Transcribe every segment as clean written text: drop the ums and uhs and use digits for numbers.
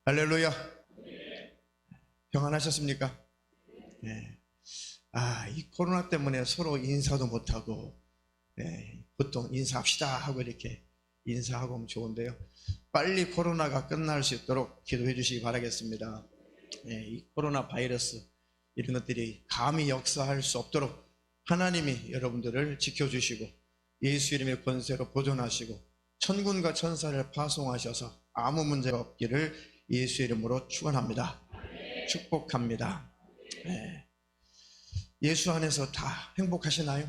할렐루야. 평안하셨습니까? 네. 이 코로나 때문에 서로 인사도 못하고, 보통 인사합시다 하고 이렇게 인사하고 하면 좋은데요. 빨리 코로나가 끝날 수 있도록 기도해 주시기 바라겠습니다. 이 코로나 바이러스, 이런 것들이 감히 역사할 수 없도록 하나님이 여러분들을 지켜주시고, 예수 이름의 권세로 보존하시고, 천군과 천사를 파송하셔서 아무 문제가 없기를 예수 이름으로 축원합니다. 축복합니다. 예수 안에서 다 행복하시나요?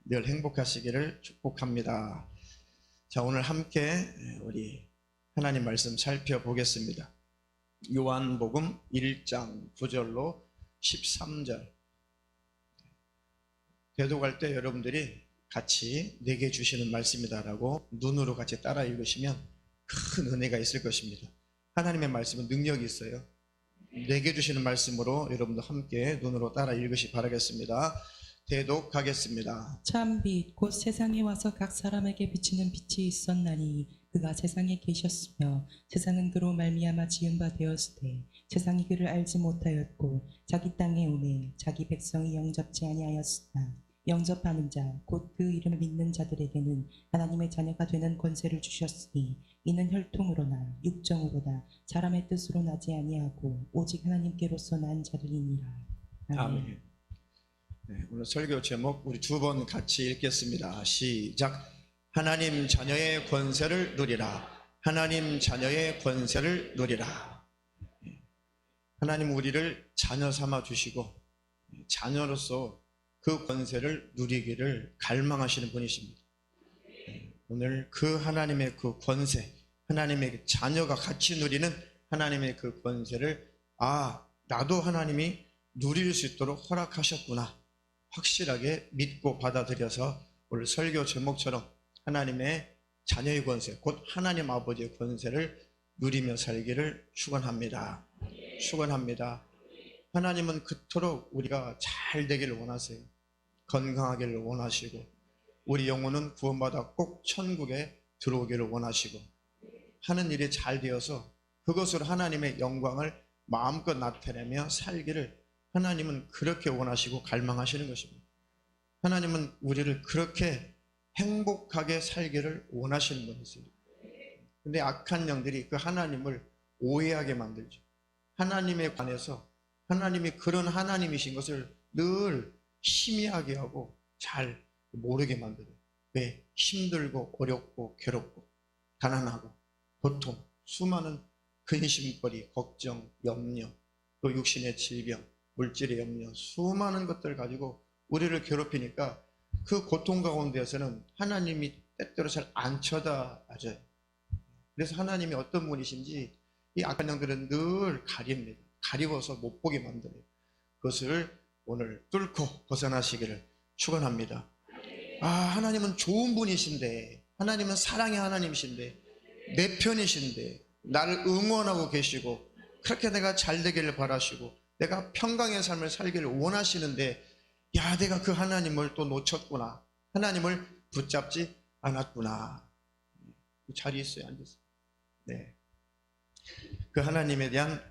늘 행복하시기를 축복합니다. 자, 오늘 함께 우리 하나님 말씀 살펴보겠습니다. 요한복음 1장 9절로 13절. 대독할 때 여러분들이 같이 내게 주시는 말씀이다라고 눈으로 같이 따라 읽으시면 큰 은혜가 있을 것입니다. 하나님의 말씀은 능력이 있어요. 내게 주시는 말씀으로 여러분도 함께 눈으로 따라 읽으시 바라겠습니다. 대독하겠습니다. 참 빛 곧 세상에 와서 각 사람에게 비치는 빛이 있었나니 그가 세상에 계셨으며 세상은 그로 말미암아 지은 바 되었으되 세상이 그를 알지 못하였고 자기 땅에 오매 자기 백성이 영접지 아니하였으나 영접하는 자 곧 그 이름을 믿는 자들에게는 하나님의 자녀가 되는 권세를 주셨으니 이는 혈통으로나 육정으로나 사람의 뜻으로 나지 아니하고 오직 하나님께로서 난 자들이니라. 아멘. 오늘 설교 제목 우리 두 번 같이 읽겠습니다. 시작. 하나님 자녀의 권세를 누리라. 하나님 자녀의 권세를 누리라. 하나님 우리를 자녀 삼아 주시고 자녀로서 그 권세를 누리기를 갈망하시는 분이십니다. 오늘 그 하나님의 그 권세, 하나님의 자녀가 같이 누리는 하나님의 그 권세를 나도 하나님이 누릴 수 있도록 허락하셨구나 확실하게 믿고 받아들여서 오늘 설교 제목처럼 하나님의 자녀의 권세, 곧 하나님 아버지의 권세를 누리며 살기를 축원합니다. 축원합니다. 하나님은 그토록 우리가 잘 되기를 원하세요. 건강하기를 원하시고 우리 영혼은 구원받아 꼭 천국에 들어오기를 원하시고 하는 일이 잘 되어서 그것으로 하나님의 영광을 마음껏 나타내며 살기를 하나님은 그렇게 원하시고 갈망하시는 것입니다. 하나님은 우리를 그렇게 행복하게 살기를 원하시는 분이세요. 그런데 악한 영들이 그 하나님을 오해하게 만들죠. 하나님에 관해서 하나님이 그런 하나님이신 것을 늘 희미하게 하고 잘 모르게 만들어요. 왜? 힘들고 어렵고 괴롭고 가난하고 고통, 수많은 근심거리, 걱정, 염려, 또 육신의 질병, 물질의 염려, 수많은 것들을 가지고 우리를 괴롭히니까 그 고통 가운데에서는 하나님이 때때로 잘 안 쳐다봐줘요. 그래서 하나님이 어떤 분이신지 이 악한 영들은 늘 가립니다. 가리워서 못 보게 만들어요. 그것을 오늘 뚫고 벗어나시기를 축원합니다. 하나님은 좋은 분이신데, 하나님은 사랑의 하나님이신데, 내 편이신데 나를 응원하고 계시고 그렇게 내가 잘 되기를 바라시고 내가 평강의 삶을 살기를 원하시는데 내가 그 하나님을 또 놓쳤구나, 하나님을 붙잡지 않았구나. 자리에 있어요. 앉으세요. 그 하나님에 대한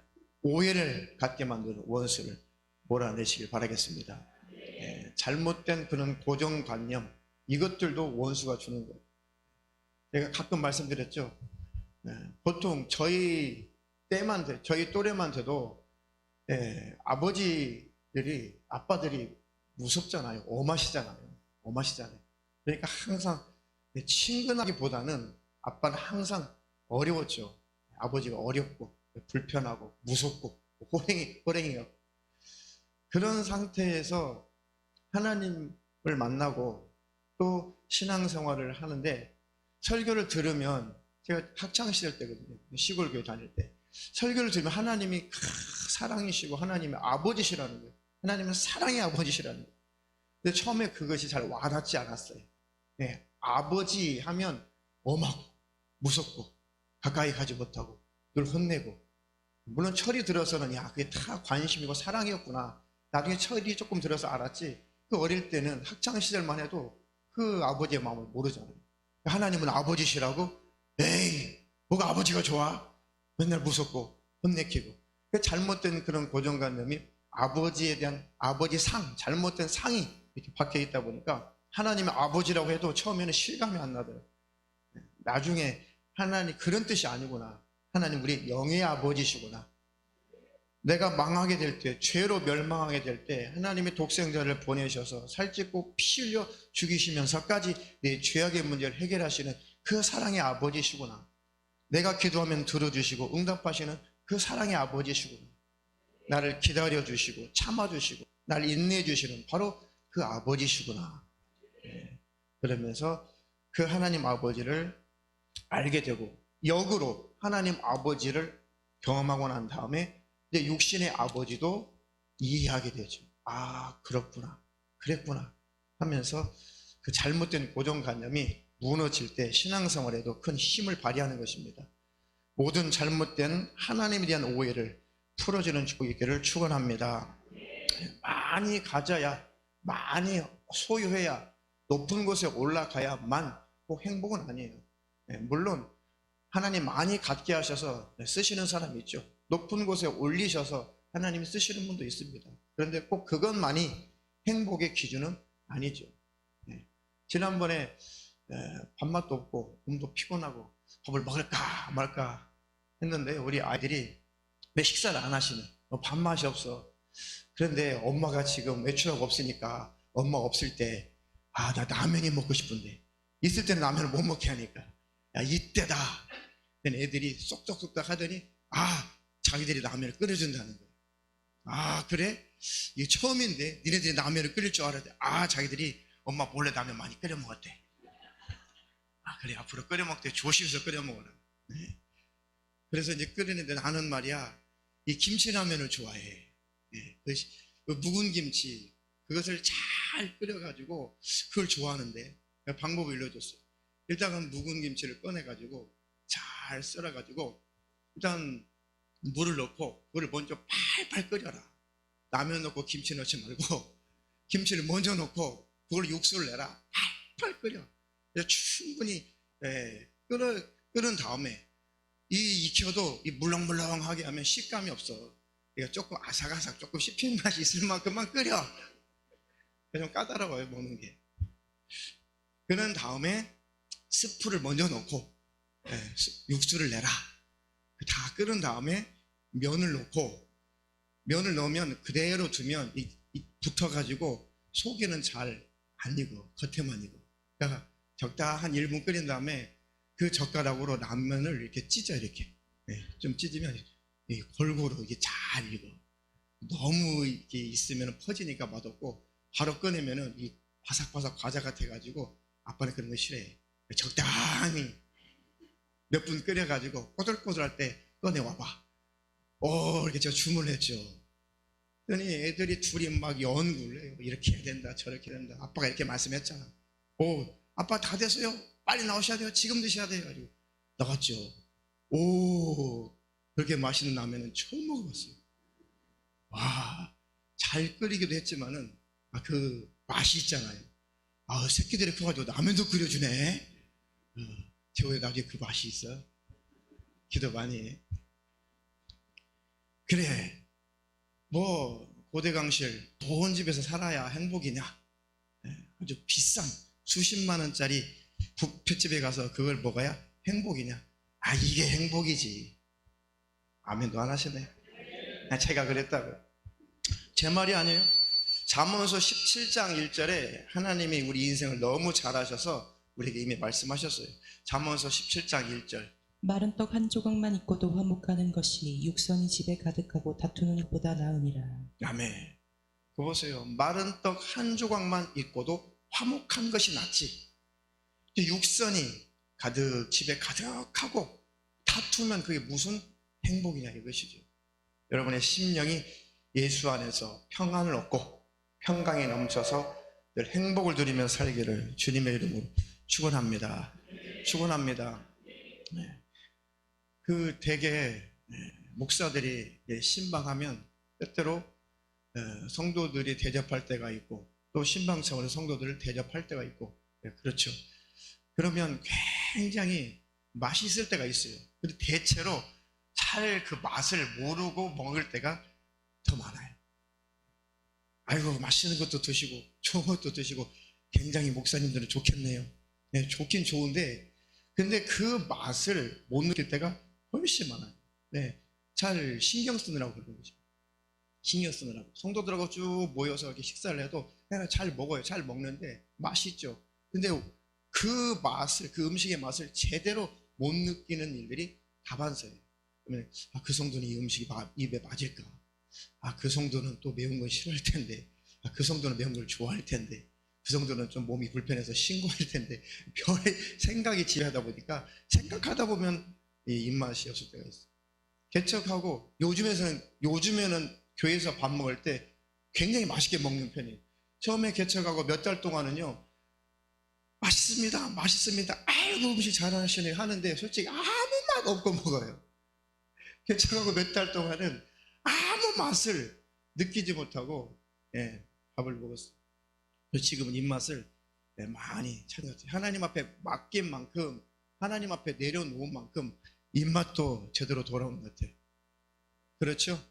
오해를 갖게 만드는 원수를 몰아내시길 바라겠습니다. 잘못된 그런 고정관념, 이것들도 원수가 주는 거예요. 제가 가끔 말씀드렸죠. 보통 저희 때만 돼, 저희 또래만 돼도 아빠들이 무섭잖아요. 엄하시잖아요. 그러니까 항상 친근하기보다는 아빠는 항상 어려웠죠. 아버지가 어렵고 불편하고 무섭고 호랭이요. 그런 상태에서 하나님을 만나고 또 신앙생활을 하는데 설교를 들으면, 제가 학창시절 때거든요. 시골교회 다닐 때 설교를 들으면 하나님이 사랑이시고 하나님의 아버지시라는 거예요. 하나님은 사랑의 아버지시라는 거예요. 근데 처음에 그것이 잘 와닿지 않았어요. 아버지 하면 엄하고 무섭고 가까이 가지 못하고 늘 혼내고, 물론 철이 들어서는 그게 다 관심이고 사랑이었구나, 나중에 철이 조금 들어서 알았지, 그 어릴 때는 학창시절만 해도 그 아버지의 마음을 모르잖아요. 하나님은 아버지시라고? 에이, 뭐가 아버지가 좋아? 맨날 무섭고 혼내키고. 그 잘못된 그런 고정관념이 아버지에 대한 아버지 상, 잘못된 상이 이렇게 박혀 있다 보니까 하나님의 아버지라고 해도 처음에는 실감이 안 나더라고요. 나중에 하나님 그런 뜻이 아니구나. 하나님 우리 영의 아버지시구나. 내가 망하게 될 때, 죄로 멸망하게 될 때 하나님의 독생자를 보내셔서 살찌고 피 흘려 죽이시면서까지 내 죄악의 문제를 해결하시는 그 사랑의 아버지시구나. 내가 기도하면 들어주시고 응답하시는 그 사랑의 아버지시구나. 나를 기다려주시고 참아주시고 나를 인내해주시는 바로 그 아버지시구나. 그러면서 그 하나님 아버지를 알게 되고 역으로 하나님 아버지를 경험하고 난 다음에 이제 육신의 아버지도 이해하게 되죠. 아, 그렇구나, 그랬구나 하면서 그 잘못된 고정관념이 무너질 때 신앙생활에도 큰 힘을 발휘하는 것입니다. 모든 잘못된 하나님에 대한 오해를 풀어주는 축복이 있기를 축원합니다. 많이 가져야, 많이 소유해야, 높은 곳에 올라가야만 꼭 행복은 아니에요. 물론 하나님 많이 갖게 하셔서 쓰시는 사람이 있죠. 높은 곳에 올리셔서 하나님이 쓰시는 분도 있습니다. 그런데 꼭 그것만이 행복의 기준은 아니죠. 지난번에 밥맛도 없고 몸도 피곤하고 밥을 먹을까 말까 했는데 우리 아이들이 왜 식사를 안 하시네? 밥맛이 없어. 그런데 엄마가 지금 외출하고 없으니까 엄마 없을 때 나 라면이 먹고 싶은데 있을 때는 라면을 못 먹게 하니까 야, 이때다. 애들이 쏙쏙쏙 하더니 자기들이 라면을 끓여준다는 거예요. 그래? 이게 처음인데 니네들이 라면을 끓일 줄 알았대. 자기들이 엄마 몰래 라면 많이 끓여 먹었대. 그래, 앞으로 끓여 먹대. 조심해서 끓여 먹어라. 네. 그래서 이제 끓이는데 나는 말이야 이 김치라면을 좋아해. 그 묵은 김치 그것을 잘 끓여가지고 그걸 좋아하는데 방법을 알려줬어요. 일단은 묵은 김치를 꺼내가지고 잘 썰어가지고 일단 물을 넣고 그걸 먼저 팔팔 끓여라. 라면 넣고 김치 넣지 말고 김치를 먼저 넣고 그걸 육수를 내라. 팔팔 끓여. 충분히 끓은 다음에 익혀도 이 물렁물렁하게 하면 식감이 없어. 그러니까 조금 아삭아삭 조금 씹히는 맛이 있을 만큼만 끓여. 좀 까다로워요 먹는 게. 그런 다음에 스프를 먼저 넣고 육수를 내라. 다 끓은 다음에 면을 넣고 면을 넣으면 그대로 두면 붙어가지고 속에는 잘 안 익어. 겉에만 익어. 그러니까 적당한 1분 끓인 다음에 그 젓가락으로 라면을 이렇게 찢어 이렇게 좀 찢으면 골고루 이게 잘 익어. 너무 이렇게 있으면 퍼지니까 맛없고 바로 꺼내면은 이 바삭바삭 과자 같아가지고 아빠는 그런 거 싫어해. 적당히 몇 분 끓여가지고 꼬들꼬들할 때 꺼내와봐. 이렇게 제가 주문했죠. 그러니 애들이 둘이 막 연구를 해요. 이렇게 해야 된다 저렇게 해야 된다. 아빠가 이렇게 말씀했잖아. 아빠 다 됐어요. 빨리 나오셔야 돼요. 지금 드셔야 돼요. 그리고 나갔죠. 그렇게 맛있는 라면은 처음 먹어봤어요. 와, 잘 끓이기도 했지만은 그 맛이 있잖아요. 새끼들이 커가지고 라면도 끓여주네. 제호에 나중에 그 맛이 있어. 기도 많이 해. 그래, 고대강실 좋은 집에서 살아야 행복이냐? 아주 비싼 수십만 원짜리 뷔페집에 가서 그걸 먹어야 행복이냐? 이게 행복이지. 아멘도 안 하시네. 제가 그랬다고. 제 말이 아니에요. 잠언서 17장 1절에 하나님이 우리 인생을 너무 잘 아셔서 우리에게 이미 말씀하셨어요. 잠언서 17장 1절. 마른 떡 한 조각만 있고도 화목하는 것이 육선이 집에 가득하고 다투는 것보다 나으니라. 아멘. 그 보세요. 마른 떡 한 조각만 있고도 화목한 것이 낫지. 육선이 가득 집에 가득하고 다투면 그게 무슨 행복이냐 이것이죠. 여러분의 심령이 예수 안에서 평안을 얻고 평강에 넘쳐서 늘 행복을 누리며 살기를 주님의 이름으로 축원합니다. 축원합니다. 그 대개 목사들이 신방하면 때때로 성도들이 대접할 때가 있고 또 신방 차원의 성도들을 대접할 때가 있고 그렇죠. 그러면 굉장히 맛있을 때가 있어요. 근데 대체로 잘 그 맛을 모르고 먹을 때가 더 많아요. 아이고, 맛있는 것도 드시고 좋은 것도 드시고 굉장히 목사님들은 좋겠네요. 네, 좋긴 좋은데 근데 그 맛을 못 느낄 때가 훨씬 많아요. 네, 잘 신경 쓰느라고 그러는 거죠. 신경 쓰느라고. 성도들하고 쭉 모여서 이렇게 식사를 해도 그냥 잘 먹어요. 잘 먹는데 맛있죠. 근데 그 맛을, 그 음식의 맛을 제대로 못 느끼는 일들이 다반사예요. 그러면 그 성도는 이 음식이 입에 맞을까? 그 성도는 또 매운 건 싫어할 텐데, 그 성도는 매운 걸 좋아할 텐데, 그 성도는 좀 몸이 불편해서 신고할 텐데, 별의 생각이 지배하다 보니까 생각하다 보면 이 입맛이 없을 때가 있어요. 개척하고 요즘에는 교회에서 밥 먹을 때 굉장히 맛있게 먹는 편이에요. 처음에 개척하고 몇 달 동안은요, 맛있습니다, 맛있습니다, 아이고 음식 잘하시네 하는데 솔직히 아무 맛 없고 먹어요. 개척하고 몇 달 동안은 아무 맛을 느끼지 못하고 밥을 먹었어요. 지금은 입맛을 많이 찾은 것 같아요. 하나님 앞에 맡긴 만큼, 하나님 앞에 내려놓은 만큼 입맛도 제대로 돌아온 것 같아요. 그렇죠?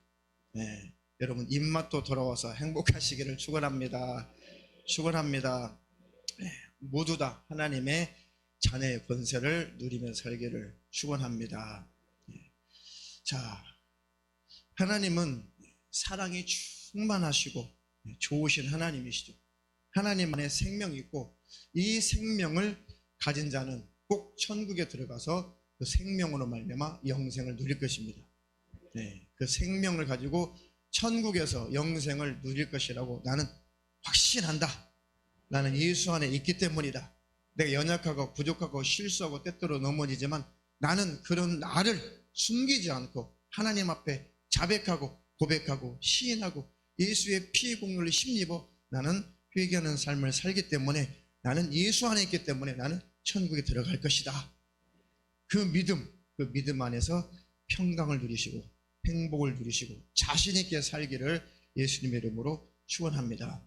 네, 여러분 입맛도 돌아와서 행복하시기를 축원합니다. 축원합니다. 모두 다 하나님의 자녀의 권세를 누리며 살기를 축원합니다. 자, 하나님은 사랑이 충만하시고 좋으신 하나님이시죠. 하나님 안에 생명이 있고 이 생명을 가진 자는 꼭 천국에 들어가서 그 생명으로 말미암아 영생을 누릴 것입니다. 그 생명을 가지고 천국에서 영생을 누릴 것이라고 나는 확신한다. 나는 예수 안에 있기 때문이다. 내가 연약하고 부족하고 실수하고 때때로 넘어지지만 나는 그런 나를 숨기지 않고 하나님 앞에 자백하고 고백하고 시인하고 예수의 피 공로를 힘입어 나는 회개하는 삶을 살기 때문에 나는 예수 안에 있기 때문에 나는 천국에 들어갈 것이다. 그 믿음 안에서 평강을 누리시고 행복을 누리시고 자신 있게 살기를 예수님의 이름으로 축원합니다.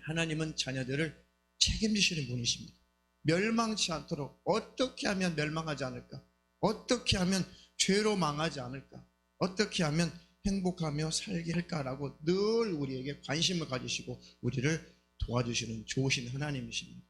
하나님은 자녀들을 책임지시는 분이십니다. 멸망치 않도록 어떻게 하면 멸망하지 않을까? 어떻게 하면 죄로 망하지 않을까? 어떻게 하면 행복하며 살게 할까라고 늘 우리에게 관심을 가지시고 우리를 도와주시는 좋으신 하나님이십니다.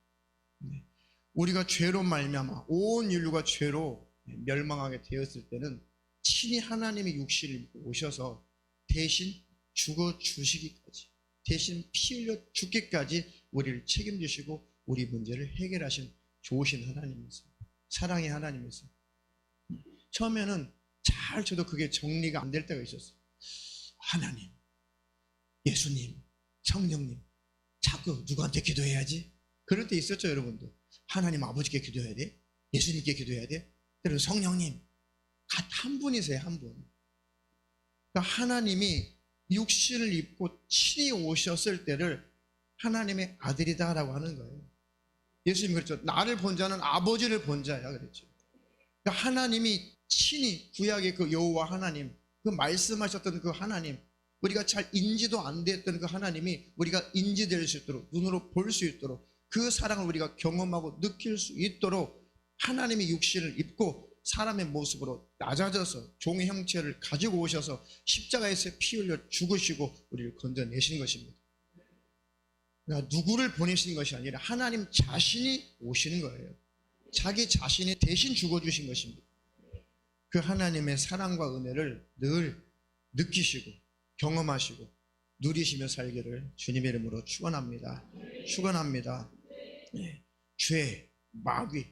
우리가 죄로 말미암아 온 인류가 죄로 멸망하게 되었을 때는 친히 하나님의 육신을 입고 오셔서 대신 죽어 주시기까지, 대신 피 흘려 죽기까지 우리를 책임지시고 우리 문제를 해결하신 좋으신 하나님이세요. 사랑의 하나님이세요. 처음에는 저도 그게 정리가 안 될 때가 있었어요. 하나님, 예수님, 성령님, 자꾸 누구한테 기도해야지? 그럴 때 있었죠, 여러분도. 하나님 아버지께 기도해야 돼? 예수님께 기도해야 돼? 그리고 성령님, 한 분이세요, 한 분. 그러니까 하나님이 육신을 입고 친히 오셨을 때를 하나님의 아들이다라고 하는 거예요. 예수님 그랬죠. 나를 본 자는 아버지를 본 자야 그랬죠. 그러니까 하나님이 친히 구약의 그 여호와 하나님, 그 말씀하셨던 그 하나님, 우리가 잘 인지도 안 됐던 그 하나님이 우리가 인지될 수 있도록, 눈으로 볼 수 있도록, 그 사랑을 우리가 경험하고 느낄 수 있도록 하나님이 육신을 입고 사람의 모습으로 낮아져서 종의 형체를 가지고 오셔서 십자가에서 피 흘려 죽으시고 우리를 건져내신 것입니다. 그러니까 누구를 보내시는 것이 아니라 하나님 자신이 오시는 거예요. 자기 자신이 대신 죽어주신 것입니다. 그 하나님의 사랑과 은혜를 늘 느끼시고 경험하시고 누리시며 살기를 주님의 이름으로 축원합니다. 축원합니다. 죄, 마귀,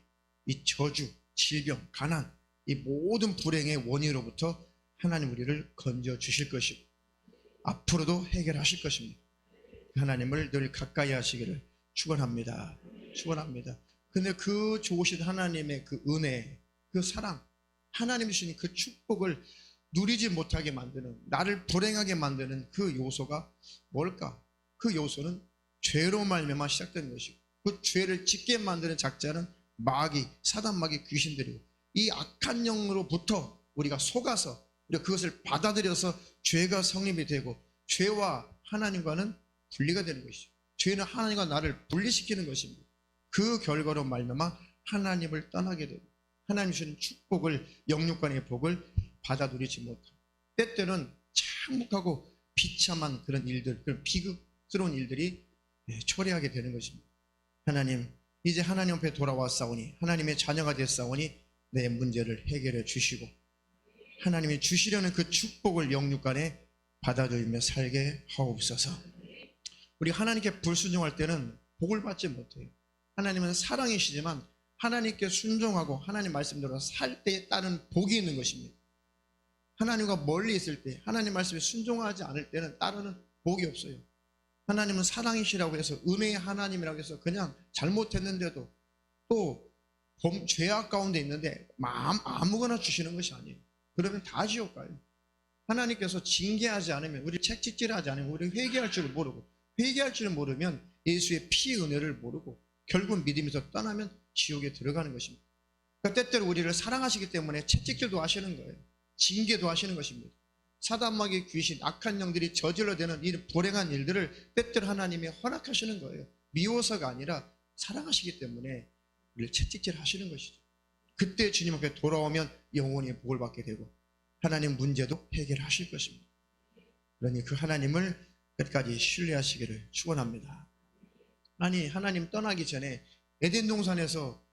이 저주, 질병, 가난, 이 모든 불행의 원인으로부터 하나님 우리를 건져 주실 것이고 앞으로도 해결하실 것입니다. 하나님을 늘 가까이 하시기를 축원합니다. 축원합니다. 근데 그 좋으신 하나님의 그 은혜, 그 사랑, 하나님이 주신 그 축복을 누리지 못하게 만드는, 나를 불행하게 만드는 그 요소가 뭘까? 그 요소는 죄로 말미암아 시작된 것이고 그 죄를 짓게 만드는 작자는 마귀, 사단 마귀 귀신들이고 이 악한 영으로부터 우리가 속아서 우리가 그것을 받아들여서 죄가 성립이 되고 죄와 하나님과는 분리가 되는 것이죠. 죄는 하나님과 나를 분리시키는 것입니다. 그 결과로 말미암아 하나님을 떠나게 되고 하나님 주시는 축복을, 영육간의 복을 받아 누리지 못하고 때때는 참혹하고 비참한 그런 일들, 그런 비극스러운 일들이 초래하게 되는 것입니다. 하나님, 이제 하나님 앞에 돌아왔사오니, 하나님의 자녀가 됐사오니 내 문제를 해결해 주시고 하나님이 주시려는 그 축복을 영육간에 받아들이며 살게 하옵소서. 우리 하나님께 불순종할 때는 복을 받지 못해요. 하나님은 사랑이시지만 하나님께 순종하고 하나님 말씀대로 살 때에 따른 복이 있는 것입니다. 하나님과 멀리 있을 때, 하나님 말씀에 순종하지 않을 때는 따르는 복이 없어요. 하나님은 사랑이시라고 해서, 은혜의 하나님이라고 해서 그냥 잘못했는데도 또 죄악 가운데 있는데 아무거나 주시는 것이 아니에요. 그러면 다 지옥 가요. 하나님께서 징계하지 않으면, 우리 책찍질하지 않으면 우리 회개할 줄을 모르고, 회개할 줄을 모르면 예수의 피 은혜를 모르고 결국 믿음에서 떠나면 지옥에 들어가는 것입니다. 그러니까 때때로 우리를 사랑하시기 때문에 채찍질도 하시는 거예요. 징계도 하시는 것입니다. 사단마귀, 귀신, 악한 영들이 저질러대는 이 불행한 일들을 때때로 하나님이 허락하시는 거예요. 미워서가 아니라 사랑하시기 때문에 우리를 채찍질 하시는 것이죠. 그때 주님 앞에 돌아오면 영원히 복을 받게 되고 하나님 문제도 해결하실 것입니다. 그러니 그 하나님을 끝까지 신뢰하시기를 축원합니다. 아니, 하나님 떠나기 전에 에덴 동산에서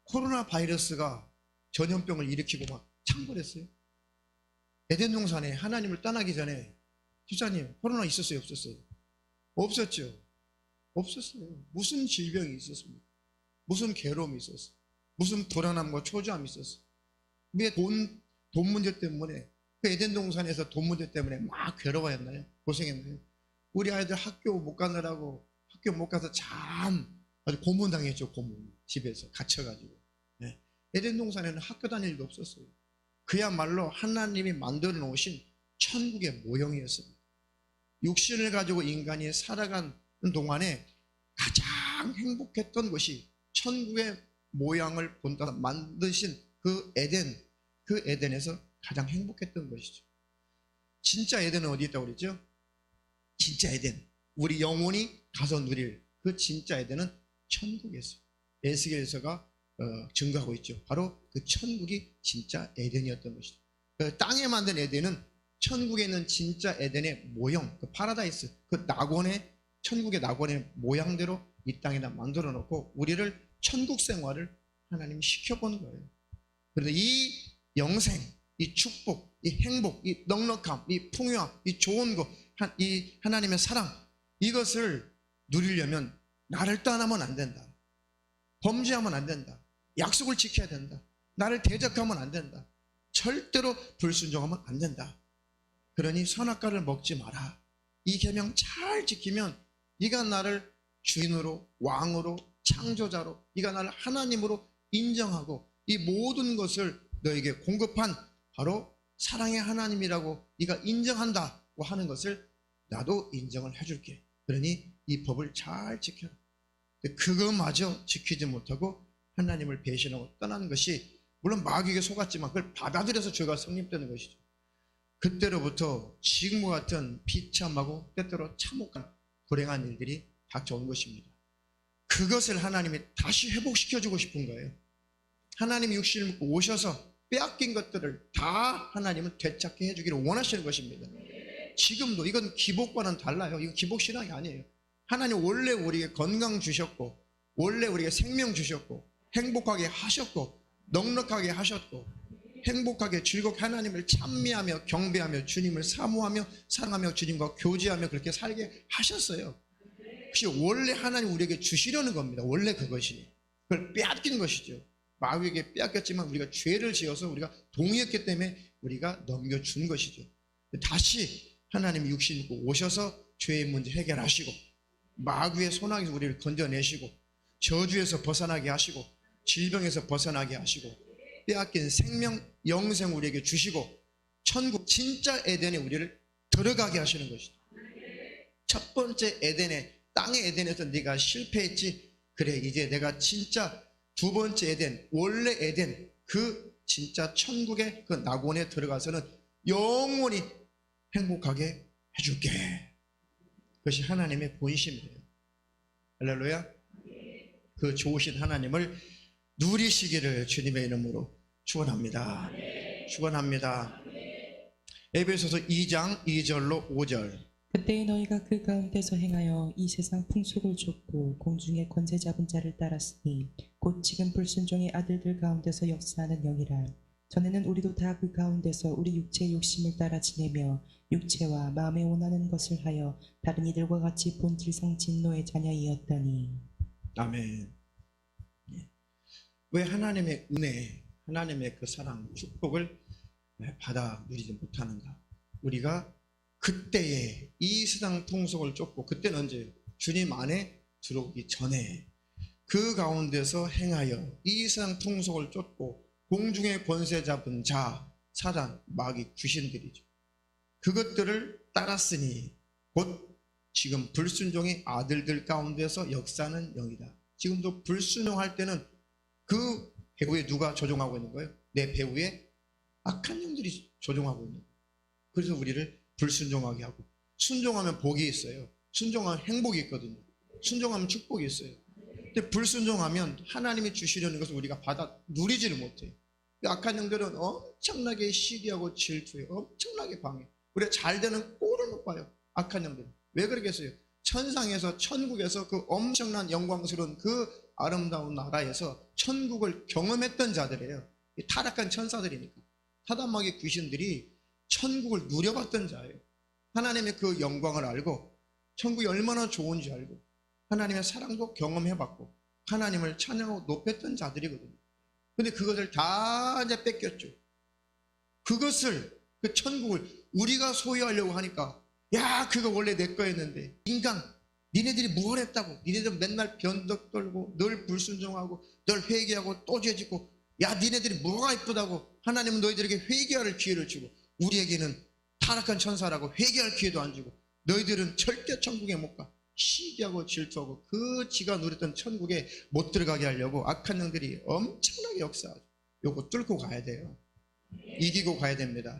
코로나 바이러스가 전염병을 일으키고 막 창궐했어요. 에덴 동산에 하나님을 떠나기 전에, 집사님, 코로나 있었어요, 없었어요? 없었죠. 없었어요. 무슨 질병이 있었습니까? 무슨 괴로움이 있었어요? 무슨 불안함과 초조함이 있었어요? 왜 돈 문제 때문에, 그 에덴 동산에서 돈 문제 때문에 막 괴로워했나요? 고생했나요? 우리 아이들 학교 못 가느라고, 학교 못 가서 아주 고문당했죠. 고문. 집에서 갇혀가지고. 네. 에덴 동산에는 학교 다닐 일도 없었어요. 그야말로 하나님이 만들어 놓으신 천국의 모형이었습니다. 육신을 가지고 인간이 살아가는 동안에 가장 행복했던 것이 천국의 모양을 본따 만드신 그 에덴에서 가장 행복했던 것이죠. 진짜 에덴은 어디 있다고 그랬죠? 진짜 에덴, 우리 영혼이 가서 누릴 그 진짜 에덴은 천국에 있어요. 에스겔서가 증거하고 있죠. 바로 그 천국이 진짜 에덴이었던 것이죠. 그 땅에 만든 에덴은 천국에 있는 진짜 에덴의 모형, 그 파라다이스, 그 낙원의, 천국의 낙원의 모양대로 이 땅에다 만들어 놓고 우리를 천국 생활을 하나님이 시켜본 거예요. 그런데 이 영생, 이 축복, 이 행복, 이 넉넉함, 이 풍요함, 이 좋은 것, 이 하나님의 사랑, 이것을 누리려면 나를 떠나면 안 된다. 범죄하면 안 된다. 약속을 지켜야 된다. 나를 대적하면 안 된다. 절대로 불순종하면 안 된다. 그러니 선악과를 먹지 마라. 이 계명 잘 지키면 네가 나를 주인으로, 왕으로, 창조자로, 네가 나를 하나님으로 인정하고 이 모든 것을 너에게 공급한 바로 사랑의 하나님이라고 네가 인정한다고 하는 것을 나도 인정을 해줄게. 그러니 이 법을 잘 지켜라. 그거마저 지키지 못하고 하나님을 배신하고 떠나는 것이, 물론 마귀에게 속았지만 그걸 받아들여서 죄가 성립되는 것이죠. 그때로부터 지금과 같은 비참하고 때때로 참혹한 불행한 일들이 닥쳐온 것입니다. 그것을 하나님이 다시 회복시켜주고 싶은 거예요. 하나님이 육신을 입고 오셔서 빼앗긴 것들을 다 하나님은 되찾게 해주기를 원하시는 것입니다. 지금도 이건 기복과는 달라요. 이건 기복신앙이 아니에요. 하나님 원래 우리에게 건강 주셨고, 원래 우리에게 생명 주셨고, 행복하게 하셨고, 넉넉하게 하셨고, 행복하게 즐겁게 하나님을 찬미하며 경배하며 주님을 사모하며 사랑하며 주님과 교제하며 그렇게 살게 하셨어요. 그것이 원래 하나님 우리에게 주시려는 겁니다. 원래 그것이. 그걸 빼앗긴 것이죠. 마귀에게 빼앗겼지만 우리가 죄를 지어서 우리가 동의했기 때문에 우리가 넘겨준 것이죠. 다시 하나님이 육신 입고 오셔서 죄의 문제 해결하시고 마귀의 손아귀에서 우리를 건져내시고 저주에서 벗어나게 하시고 질병에서 벗어나게 하시고 빼앗긴 생명, 영생 우리에게 주시고 천국 진짜 에덴에 우리를 들어가게 하시는 것이죠. 첫 번째 에덴에, 땅의 에덴에서 네가 실패했지, 그래 이제 내가 진짜 두 번째 에덴, 원래 에덴, 그 진짜 천국의 그 낙원에 들어가서는 영원히 행복하게 해줄게. 그것이 하나님의 본심이에요. 할렐루야. 그 좋으신 하나님을 누리시기를 주님의 이름으로 축원합니다. 축원합니다. 에베소서 2장 2절로 5절. 그때에 너희가 그 가운데서 행하여 이 세상 풍속을 좇고 공중의 권세 잡은 자를 따랐으니 곧 지금 불순종의 아들들 가운데서 역사하는 영이라. 전에는 우리도 다 그 가운데서 우리 육체의 욕심을 따라 지내며 육체와 마음에 원하는 것을 하여 다른 이들과 같이 본질상 진노의 자녀이었더니. 아멘. 예. 왜 하나님의 은혜, 하나님의 그 사랑, 축복을 받아 누리지 못하는가? 우리가 그때에 이 세상 풍속을 쫓고, 그때는 언제? 주님 안에 들어오기 전에 그 가운데서 행하여 이 세상 풍속을 쫓고 공중의 권세 잡은 자, 사단, 마귀, 귀신들이죠. 그것들을 따랐으니 곧 지금 불순종의 아들들 가운데서 역사하는 영이다. 지금도 불순종할 때는 그 배후에 누가 조종하고 있는 거예요? 내 배후에 악한 영들이 조종하고 있는 거예요. 그래서 우리를 불순종하게 하고, 순종하면 복이 있어요. 순종하면 행복이 있거든요. 순종하면 축복이 있어요. 근데 불순종하면 하나님이 주시려는 것을 우리가 받아 누리지를 못해요. 악한 영들은 엄청나게 시기하고 질투해요. 엄청나게 방해. 우리가 잘 되는 꼴을 못 봐요. 악한 영들은. 왜 그러겠어요? 천상에서, 천국에서 그 엄청난 영광스러운 그 아름다운 나라에서 천국을 경험했던 자들이에요. 타락한 천사들이니까. 사단마귀 귀신들이 천국을 누려봤던 자예요. 하나님의 그 영광을 알고 천국이 얼마나 좋은지 알고 하나님의 사랑도 경험해봤고 하나님을 찬양하고 높였던 자들이거든요. 근데 그것을 다 이제 뺏겼죠. 그것을, 그 천국을 우리가 소유하려고 하니까, 야, 그거 원래 내 거였는데, 인간, 니네들이 뭘 했다고? 니네들 맨날 변덕 떨고 늘 불순종하고 늘 회개하고 또 죄짓고, 야, 니네들이 뭐가 이쁘다고? 하나님은 너희들에게 회개할 기회를 주고 우리에게는 타락한 천사라고 회개할 기회도 안 주고, 너희들은 절대 천국에 못 가. 시기하고 질투하고 그 지가 누렸던 천국에 못 들어가게 하려고 악한 영들이 엄청나게 역사하죠. 요거 뚫고 가야 돼요. 이기고 가야 됩니다.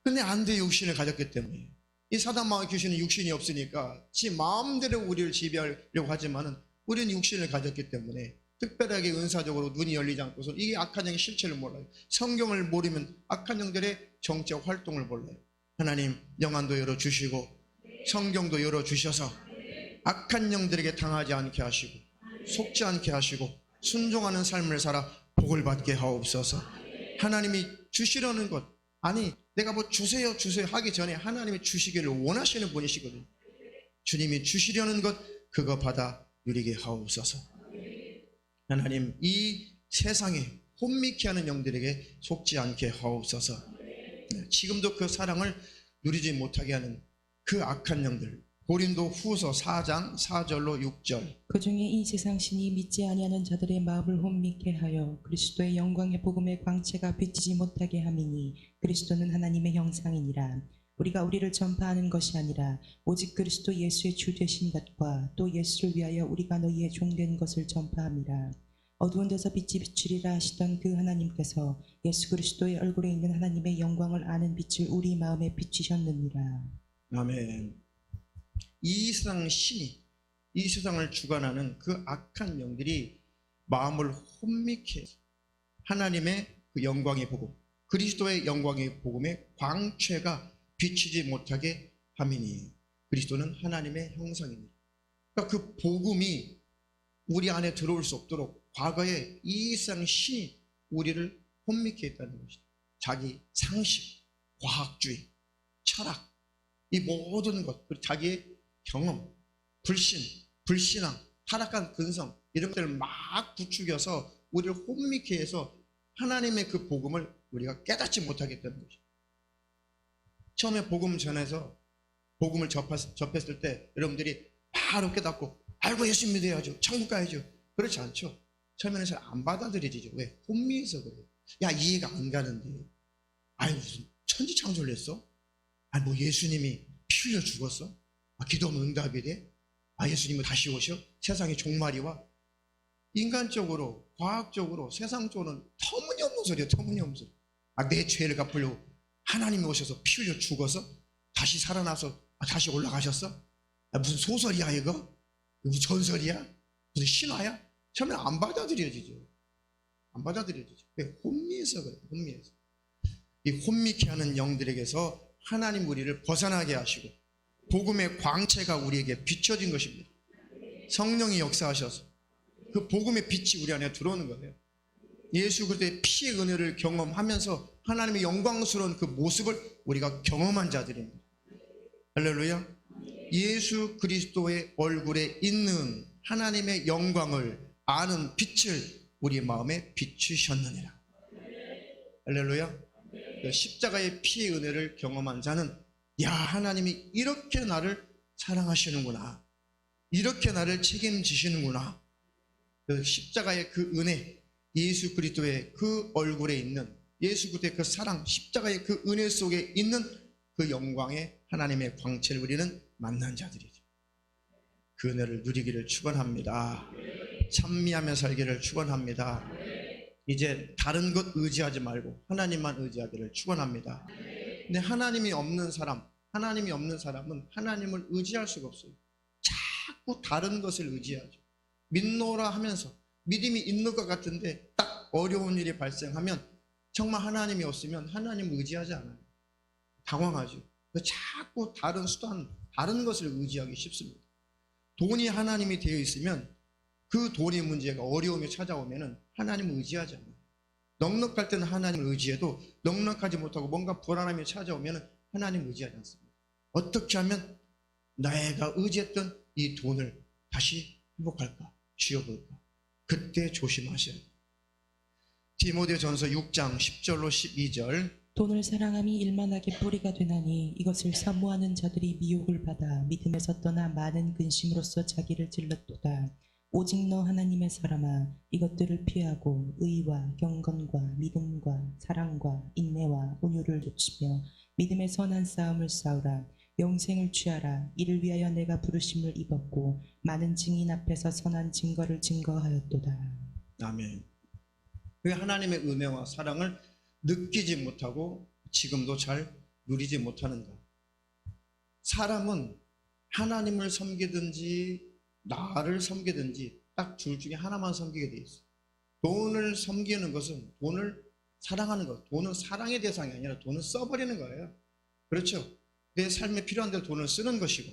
근데 안 돼, 육신을 가졌기 때문에. 이 사단마귀 귀신은 육신이 없으니까 지 마음대로 우리를 지배하려고 하지만은 우리는 육신을 가졌기 때문에 특별하게 은사적으로 눈이 열리지 않고서 이게 악한 영의 실체를 몰라요. 성경을 모르면 악한 영들의 정적 활동을 몰라요. 하나님 영안도 열어주시고 성경도 열어주셔서 악한 영들에게 당하지 않게 하시고 속지 않게 하시고 순종하는 삶을 살아 복을 받게 하옵소서. 하나님이 주시려는 것, 아니 내가 뭐 주세요 하기 전에 하나님이 주시기를 원하시는 분이시거든요. 주님이 주시려는 것, 그거 받아 누리게 하옵소서. 하나님 이 세상에 혼미케 하는 영들에게 속지 않게 하옵소서. 지금도 그 사랑을 누리지 못하게 하는 그 악한 영들, 고린도 후서 4장 4절로 6절. 그 중에 이 세상 신이 믿지 아니하는 자들의 마음을 혼미케 하여 그리스도의 영광의 복음의 광채가 비치지 못하게 함이니 그리스도는 하나님의 형상이니라. 우리가 우리를 전파하는 것이 아니라 오직 그리스도 예수의 주 되신 것과 또 예수를 위하여 우리가 너희의 종된 것을 전파함이라. 어두운 데서 빛이 비추리라 하시던 그 하나님께서 예수 그리스도의 얼굴에 있는 하나님의 영광을 아는 빛을 우리 마음에 비추셨느니라. 아멘. 이 세상 신이, 이 세상을 주관하는 그 악한 영들이 마음을 혼미케 해서 하나님의 그 영광의 복음, 그리스도의 영광의 복음의 광채가 비치지 못하게 함이니 그리스도는 하나님의 형상입니다. 그러니까 그 복음이 우리 안에 들어올 수 없도록 과거에 이 세상 신이 우리를 혼미케 했다는 것이다. 자기 상식, 과학주의, 철학, 이 모든 것, 그리고 자기의 경험, 불신, 불신앙, 타락한 근성, 이런 것들을 막 부추겨서 우리를 혼미케 해서 하나님의 그 복음을 우리가 깨닫지 못하게 했다는 것이죠. 처음에 복음 전해서 복음을 접했을 때 여러분들이 바로 깨닫고 알고 예수 믿어야죠, 천국 가야죠. 그렇지 않죠. 처음에는 잘 안 받아들여지죠. 왜? 혼미해서 그래요. 야, 이해가 안 가는데, 아니 무슨 천지창조를 했어? 아니 뭐 예수님이 피 흘려 죽었어? 아, 기도하면 응답이 돼? 아, 예수님은 다시 오셔? 세상에 종말이 와? 인간적으로, 과학적으로, 세상적으로는 터무니없는 소리야. 터무니없는 소리. 아, 내 죄를 갚으려고 하나님이 오셔서 피 흘려 죽어서 다시 살아나서 다시 올라가셨어? 아, 무슨 소설이야 이거? 무슨 전설이야? 무슨 신화야? 처음에 안 받아들여지죠. 안 받아들여지죠. 왜? 혼미해서 그래요. 혼미해서. 이 혼미케 하는 영들에게서 하나님 우리를 벗어나게 하시고 복음의 광채가 우리에게 비춰진 것입니다. 성령이 역사하셔서 그 복음의 빛이 우리 안에 들어오는 거예요. 예수 그리스도의 피의 은혜를 경험하면서 하나님의 영광스러운 그 모습을 우리가 경험한 자들입니다. 할렐루야. 예수 그리스도의 얼굴에 있는 하나님의 영광을 아는 빛을 우리 마음에 비추셨느니라. 할렐루야. 십자가의 피의 은혜를 경험한 자는 야, 하나님이 이렇게 나를 사랑하시는구나, 이렇게 나를 책임지시는구나. 그 십자가의 그 은혜, 예수 그리스도의 그 얼굴에 있는 예수 그리스도의 그 사랑, 십자가의 그 은혜 속에 있는 그 영광의 하나님의 광채를 우리는 만난 자들이죠. 그 은혜를 누리기를 축원합니다. 찬미하며 살기를 축원합니다. 이제 다른 것 의지하지 말고 하나님만 의지하기를 축원합니다. 근데 하나님이 없는 사람은 하나님을 의지할 수가 없어요. 자꾸 다른 것을 의지하죠. 믿노라 하면서 믿음이 있는 것 같은데 딱 어려운 일이 발생하면 정말 하나님이 없으면 하나님을 의지하지 않아요. 당황하죠. 자꾸 다른 수단, 다른 것을 의지하기 쉽습니다. 돈이 하나님이 되어 있으면 그 돈의 문제가 어려움이 찾아오면 하나님을 의지하지 않아요. 넉넉할 때는 하나님을 의지해도 넉넉하지 못하고 뭔가 불안함이 찾아오면 하나님을 의지하지 않습니다. 어떻게 하면 내가 의지했던 이 돈을 다시 회복할까, 쥐어볼까? 그때 조심하셔야 돼요. 디모데전서 6장 10절로 12절. 돈을 사랑함이 일만하게 뿌리가 되나니 이것을 사모하는 자들이 미혹을 받아 믿음에서 떠나 많은 근심으로써 자기를 찔렀도다. 오직 너 하나님의 사람아, 이것들을 피하고 의와 경건과 믿음과 사랑과 인내와 온유를 놓치며 믿음의 선한 싸움을 싸우라. 영생을 취하라. 이를 위하여 내가 부르심을 입었고 많은 증인 앞에서 선한 증거를 증거하였도다. 아멘. 왜 하나님의 은혜와 사랑을 느끼지 못하고 지금도 잘 누리지 못하는가? 사람은 하나님을 섬기든지 나를 섬기든지 딱 둘 중에 하나만 섬기게 돼 있어요. 돈을 섬기는 것은 돈을 사랑하는 것, 돈은 사랑의 대상이 아니라 돈을 써버리는 거예요. 그렇죠? 내 삶에 필요한 대로 돈을 쓰는 것이고,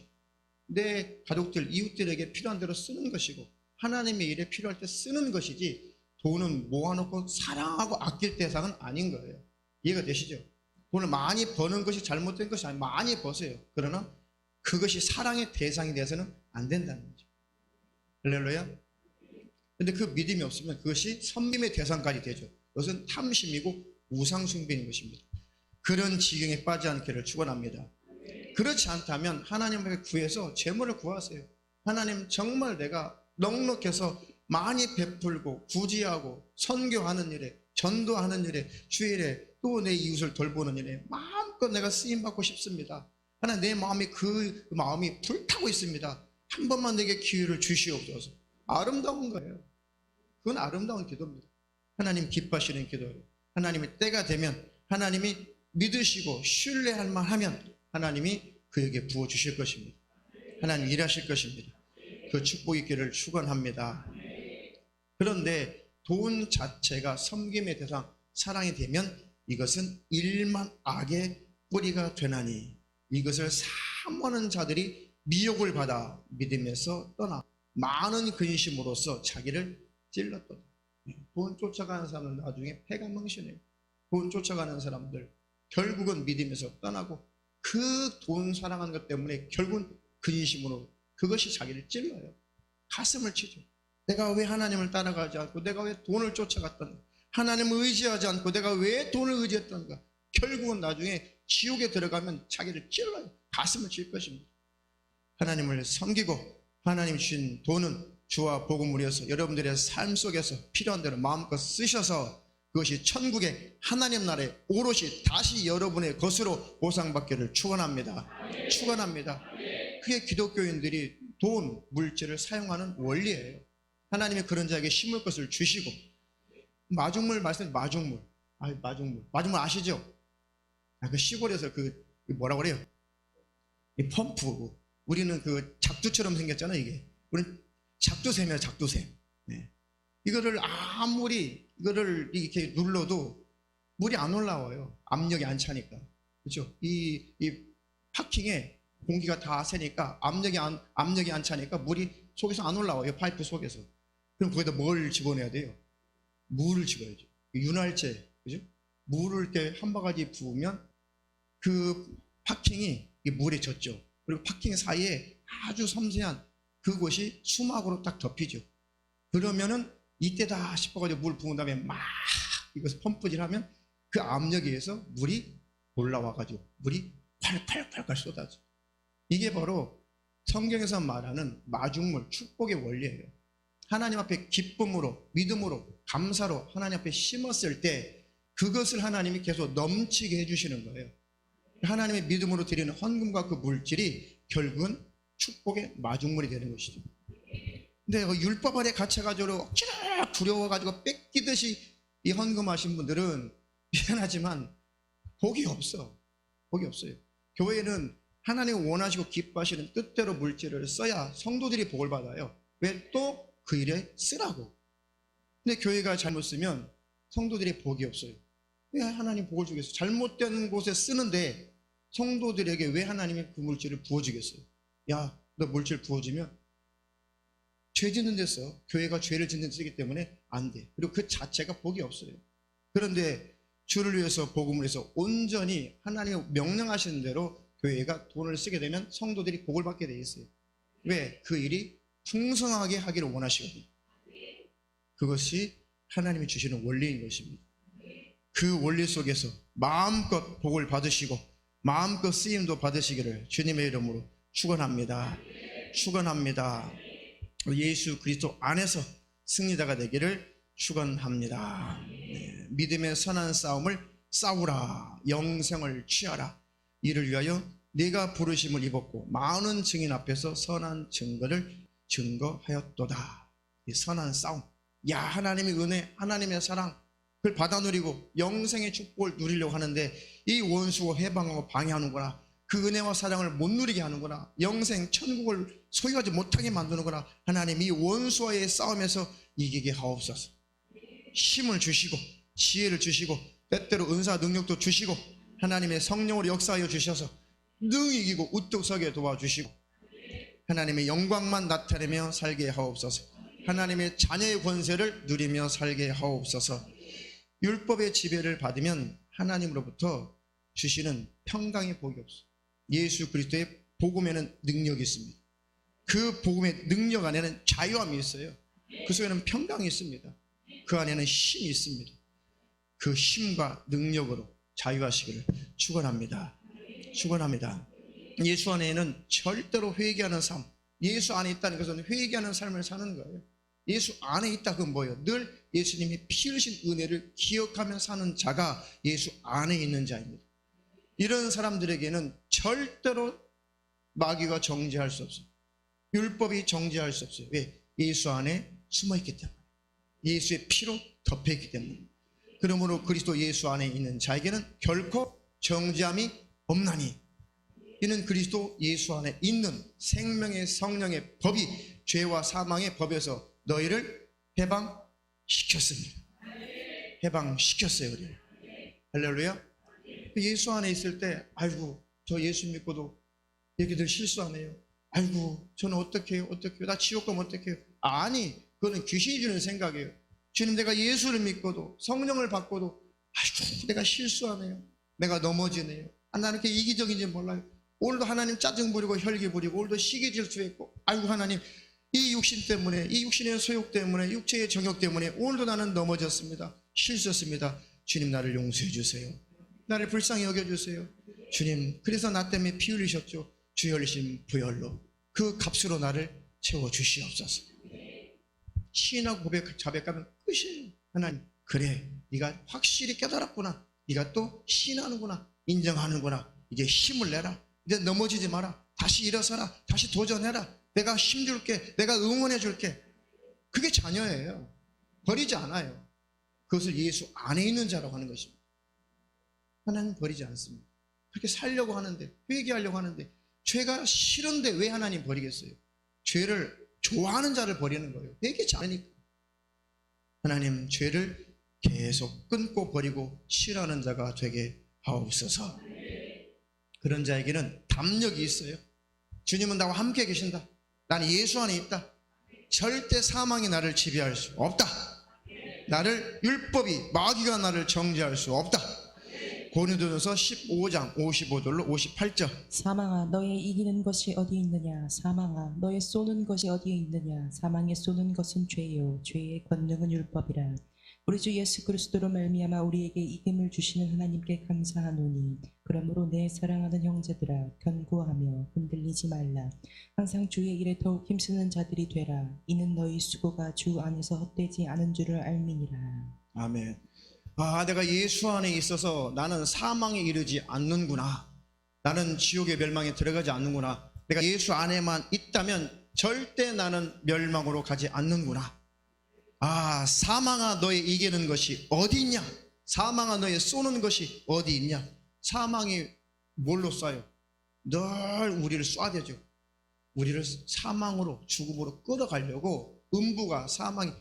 내 가족들, 이웃들에게 필요한 대로 쓰는 것이고, 하나님의 일에 필요할 때 쓰는 것이지, 돈은 모아놓고 사랑하고 아낄 대상은 아닌 거예요. 이해가 되시죠? 돈을 많이 버는 것이 잘못된 것이 아니고 많이 버세요. 그러나 그것이 사랑의 대상이 돼서는 안 된다는 거죠. 할렐루야. 근데 그 믿음이 없으면 그것이 섬김의 대상까지 되죠. 그것은 탐심이고 우상숭배인 것입니다. 그런 지경에 빠지지 않기를 축원합니다. 그렇지 않다면 하나님에게 구해서 재물을 구하세요. 하나님, 정말 내가 넉넉해서 많이 베풀고 구제하고 선교하는 일에, 전도하는 일에, 주일에, 또 내 이웃을 돌보는 일에 마음껏 내가 쓰임받고 싶습니다. 하나님, 내 마음이 그 마음이 불타고 있습니다. 한 번만 내게 기회를 주시옵소서. 아름다운 거예요. 그건 아름다운 기도입니다. 하나님 기뻐하시는 기도예요. 하나님의 때가 되면 하나님이 믿으시고 신뢰할 만하면 하나님이 그에게 부어주실 것입니다. 하나님 일하실 것입니다. 그 축복 있기를 축원합니다. 그런데 돈 자체가 섬김의 대상, 사랑이 되면 이것은 일만 악의 뿌리가 되나니 이것을 사모하는 자들이 미혹을 받아 믿음에서 떠나 많은 근심으로써 자기를 찔렀도다. 돈 쫓아가는 사람은 나중에 패가 망신해요. 돈 쫓아가는 사람들 결국은 믿음에서 떠나고 그 돈 사랑하는 것 때문에 결국은 근심으로 그것이 자기를 찔러요. 가슴을 치죠. 내가 왜 하나님을 따라가지 않고 내가 왜 돈을 쫓아갔던가, 하나님을 의지하지 않고 내가 왜 돈을 의지했던가. 결국은 나중에 지옥에 들어가면 자기를 찔러요. 가슴을 칠 것입니다. 하나님을 섬기고 하나님 주신 돈은 주와 복음을 위해서 여러분들의 삶 속에서 필요한 대로 마음껏 쓰셔서 그것이 천국의 하나님 나라에 오롯이 다시 여러분의 것으로 보상받기를 축원합니다. 축원합니다. 그게 기독교인들이 돈, 물질을 사용하는 원리예요. 하나님이 그런 자에게 심을 것을 주시고, 마중물 말씀, 마중물 아시죠? 그 시골에서 그 뭐라고 그래요? 이 펌프. 우리는 그 작두처럼 생겼잖아요. 이게 우리는 작두샘이에요. 작두샘. 네. 이거를 아무리 이거를 이렇게 눌러도 물이 안 올라와요. 압력이 안 차니까. 그렇죠? 이 파킹에 공기가 다 새니까 압력이 안 차니까 물이 속에서 안 올라와요. 파이프 속에서. 그럼 거기다 뭘 집어넣어야 돼요? 물을 집어야죠. 윤활제, 그죠? 물을 이렇게 한 바가지 부으면 그 파킹이 물에 젖죠. 그리고 파킹 사이에 아주 섬세한 그곳이 수막으로 딱 덮이죠. 그러면은 이때다 싶어가지고 물 부은 다음에 막 이것을 펌프질하면 그 압력에 의해서 물이 올라와가지고 물이 콸콸콸콸 쏟아져. 이게 바로 성경에서 말하는 마중물, 축복의 원리예요. 하나님 앞에 기쁨으로, 믿음으로, 감사로 하나님 앞에 심었을 때 그것을 하나님이 계속 넘치게 해주시는 거예요. 하나님의 믿음으로 드리는 헌금과 그 물질이 결국은 축복의 마중물이 되는 것이죠. 근데 그 율법 아래 갇혀가지고 억지로 두려워가지고 뺏기듯이 이 헌금하신 분들은 미안하지만 복이 없어. 복이 없어요. 교회는 하나님이 원하시고 기뻐하시는 뜻대로 물질을 써야 성도들이 복을 받아요. 왜? 또 그 일에 쓰라고. 근데 교회가 잘못 쓰면 성도들이 복이 없어요. 왜 하나님 복을 주겠어요? 잘못된 곳에 쓰는데 성도들에게 왜 하나님이 그 물질을 부어주겠어요? 야, 너 물질 부어주면 죄 짓는 데 써. 교회가 죄를 짓는 데 쓰기 때문에 안 돼. 그리고 그 자체가 복이 없어요. 그런데 주를 위해서 복음을 해서 온전히 하나님이 명령하시는 대로 교회가 돈을 쓰게 되면 성도들이 복을 받게 돼 있어요. 왜? 그 일이 풍성하게 하기를 원하시거든요. 그것이 하나님이 주시는 원리인 것입니다. 그 원리 속에서 마음껏 복을 받으시고 마음껏 쓰임도 받으시기를 주님의 이름으로 축원합니다. 축원합니다. 예수 그리스도 안에서 승리자가 되기를 축원합니다. 네. 믿음의 선한 싸움을 싸우라. 영생을 취하라. 이를 위하여 네가 부르심을 입었고 많은 증인 앞에서 선한 증거를 증거하였도다. 이 선한 싸움. 야, 하나님의 은혜, 하나님의 사랑 그걸 받아 누리고 영생의 축복을 누리려고 하는데 이 원수가 해방하고 방해하는구나. 그 은혜와 사랑을 못 누리게 하는구나. 영생 천국을 소유하지 못하게 만드는구나. 하나님 이 원수와의 싸움에서 이기게 하옵소서. 힘을 주시고 지혜를 주시고 때때로 은사 능력도 주시고 하나님의 성령으로 역사하여 주셔서 능히 이기고 우뚝 서게 도와주시고 하나님의 영광만 나타내며 살게 하옵소서. 하나님의 자녀의 권세를 누리며 살게 하옵소서. 율법의 지배를 받으면 하나님으로부터 주시는 평강의 복이 없어. 예수 그리스도의 복음에는 능력이 있습니다. 그 복음의 능력 안에는 자유함이 있어요. 그 속에는 평강이 있습니다. 그 안에는 힘이 있습니다. 그 힘과 능력으로 자유하시기를 축원합니다. 축원합니다. 예수 안에는 절대로 회개하는 삶, 예수 안에 있다는 것은 회개하는 삶을 사는 거예요. 예수 안에 있다 그건 뭐예요? 늘 예수님이 피 흘리신 은혜를 기억하며 사는 자가 예수 안에 있는 자입니다. 이런 사람들에게는 절대로 마귀가 정죄할 수 없어요. 율법이 정죄할 수 없어요. 왜? 예수 안에 숨어있기 때문에, 예수의 피로 덮여있기 때문에. 그러므로 그리스도 예수 안에 있는 자에게는 결코 정죄함이 없나니 이는 그리스도 예수 안에 있는 생명의 성령의 법이 죄와 사망의 법에서 너희를 해방시켰습니다. 해방시켰어요. 우리. 할렐루야. 예수 안에 있을 때 아이고 저 예수 믿고도 얘기들 실수하네요. 아이고 저는 어떻게 해요? 나 지옥 가면 어떻게 해요? 아니 그거는 귀신이 주는 생각이에요. 주님 내가 예수를 믿고도 성령을 받고도 아이고 내가 실수하네요. 내가 넘어지네요. 나는 이렇게 이기적인지 몰라요. 오늘도 하나님 짜증 부리고 혈기 부리고 오늘도 시기 질투했고 아이고 하나님 이 육신 때문에 이 육신의 소욕 때문에 육체의 정욕 때문에 오늘도 나는 넘어졌습니다. 실수했습니다. 주님 나를 용서해 주세요. 나를 불쌍히 여겨주세요. 주님 그래서 나 때문에 피 흘리셨죠. 주혈심 부혈로 그 값으로 나를 채워주시옵소서. 시인하고 고백 자백하면 끝이에요. 하나님 그래 네가 확실히 깨달았구나. 네가 또 시인하는구나. 인정하는구나. 이제 힘을 내라. 이제 넘어지지 마라. 다시 일어서라. 다시 도전해라. 내가 힘줄게. 내가 응원해줄게. 그게 자녀예요. 버리지 않아요. 그것을 예수 안에 있는 자라고 하는 것입니다. 하나님 버리지 않습니다. 그렇게 살려고 하는데 회개하려고 하는데 죄가 싫은데 왜 하나님 버리겠어요? 죄를 좋아하는 자를 버리는 거예요. 회개치 않으니까. 하나님 죄를 계속 끊고 버리고 싫어하는 자가 되게 하옵소서. 그런 자에게는 담력이 있어요. 주님은 나와 함께 계신다. 나는 예수 안에 있다. 절대 사망이 나를 지배할 수 없다. 나를 율법이 마귀가 나를 정죄할 수 없다. 고린도전서 15장 55절로 58절. 사망아 너의 이기는 것이 어디 있느냐. 사망아 너의 쏘는 것이 어디에 있느냐. 사망에 쏘는 것은 죄요 죄의 권능은 율법이라. 우리 주 예수 그리스도로 말미암아 우리에게 이김을 주시는 하나님께 감사하노니 그러므로 내 사랑하는 형제들아 견고하며 흔들리지 말라. 항상 주의 일에 더욱 힘쓰는 자들이 되라. 이는 너희 수고가 주 안에서 헛되지 않은 줄을 알미니라. 아멘. 아, 내가 예수 안에 있어서 나는 사망에 이르지 않는구나. 나는 지옥의 멸망에 들어가지 않는구나. 내가 예수 안에만 있다면 절대 나는 멸망으로 가지 않는구나. 아, 사망아 너의 이기는 것이 어디 있냐? 사망아 너의 쏘는 것이 어디 있냐? 사망이 뭘로 쏴요? 늘 우리를 쏴대죠. 우리를 사망으로, 죽음으로 끌어가려고 음부가, 사망이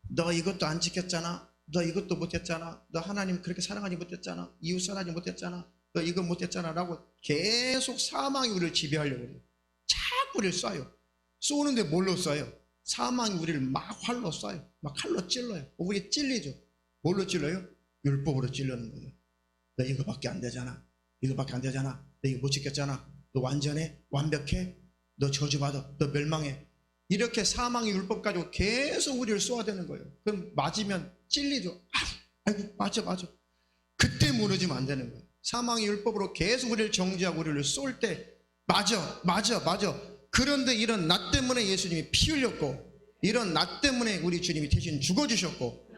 너 이것도 안 지켰잖아. 너 이것도 못했잖아. 너 하나님 그렇게 사랑하지 못했잖아. 이웃 사랑하지 못했잖아. 너 이거 못했잖아 라고 계속 사망이 우리를 지배하려고 해요. 자꾸 우리를 쏴요. 쏘는데 뭘로 쏴요? 사망이 우리를 막 활로 쏴요. 막 칼로 찔러요. 우리 찔리죠. 뭘로 찔러요? 율법으로 찔르는 거예요. 너 이거밖에 안 되잖아. 이거밖에 안 되잖아. 너 이거 못 지켰잖아. 너 완전해? 완벽해? 너 저주받아. 너 멸망해. 이렇게 사망의 율법 가지고 계속 우리를 쏘아대는 거예요. 그럼 맞으면 찔리죠. 아이고 맞아. 그때 무너지면 안 되는 거예요. 사망의 율법으로 계속 우리를 정죄하고 우리를 쏠 때 맞아. 그런데 이런 나 때문에 예수님이 피 흘렸고, 이런 나 때문에 우리 주님이 대신 죽어주셨고,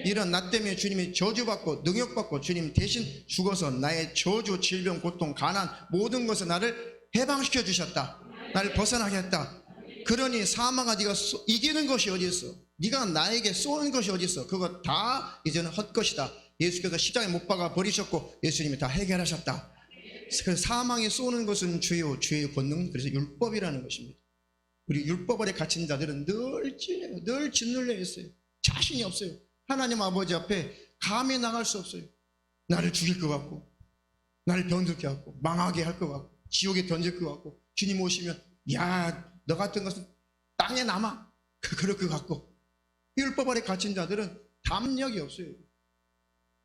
이런 나 때문에 주님이 저주받고 능욕받고 주님 대신 죽어서 나의 저주, 질병, 고통, 가난 모든 것을 나를 해방시켜 주셨다. 나를 벗어나게 했다. 그러니 사망아 네가 이기는 것이 어디 있어? 네가 나에게 쏘는 것이 어디 있어? 그거 다 이제는 헛것이다. 예수께서 십자가에 못 박아 버리셨고 예수님이 다 해결하셨다. 그래서 사망에 쏘는 것은 죄요, 죄의 권능, 그래서 율법이라는 것입니다. 우리 율법 아래 갇힌 자들은 늘 찔려요. 늘 짓눌려 있어요. 자신이 없어요. 하나님 아버지 앞에 감히 나갈 수 없어요. 나를 죽일 것 같고, 나를 병들게 하고, 망하게 할 것 같고, 지옥에 던질 것 같고, 주님 오시면 야, 너 같은 것은 땅에 남아. 그럴 것 같고. 율법 아래 갇힌 자들은 담력이 없어요.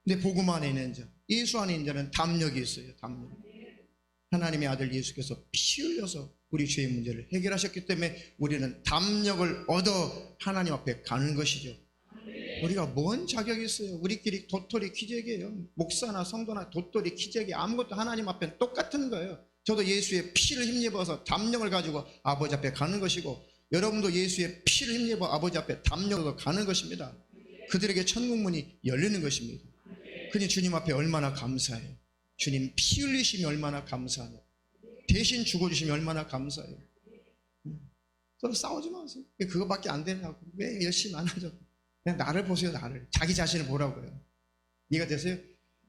근데 복음 안에 있는 자, 예수 안에 있는 자는 담력이 있어요. 담력. 하나님의 아들 예수께서 피 흘려서 우리 죄의 문제를 해결하셨기 때문에 우리는 담력을 얻어 하나님 앞에 가는 것이죠. 우리가 뭔 자격이 있어요? 우리끼리 도토리 키재기예요. 목사나 성도나 도토리 키재기 아무것도 하나님 앞에 똑같은 거예요. 저도 예수의 피를 힘입어서 담력을 가지고 아버지 앞에 가는 것이고, 여러분도 예수의 피를 힘입어 아버지 앞에 담력으로 가는 것입니다. 그들에게 천국 문이 열리는 것입니다. 그니 주님 앞에 얼마나 감사해요. 주님 피 흘리시면 얼마나 감사하냐. 대신 죽어주시면 얼마나 감사해요. 서로 싸우지 마세요. 그거밖에 안 되냐고. 왜 열심히 안 하죠? 그냥 나를 보세요. 나를. 자기 자신을 보라고요. 네가 되세요?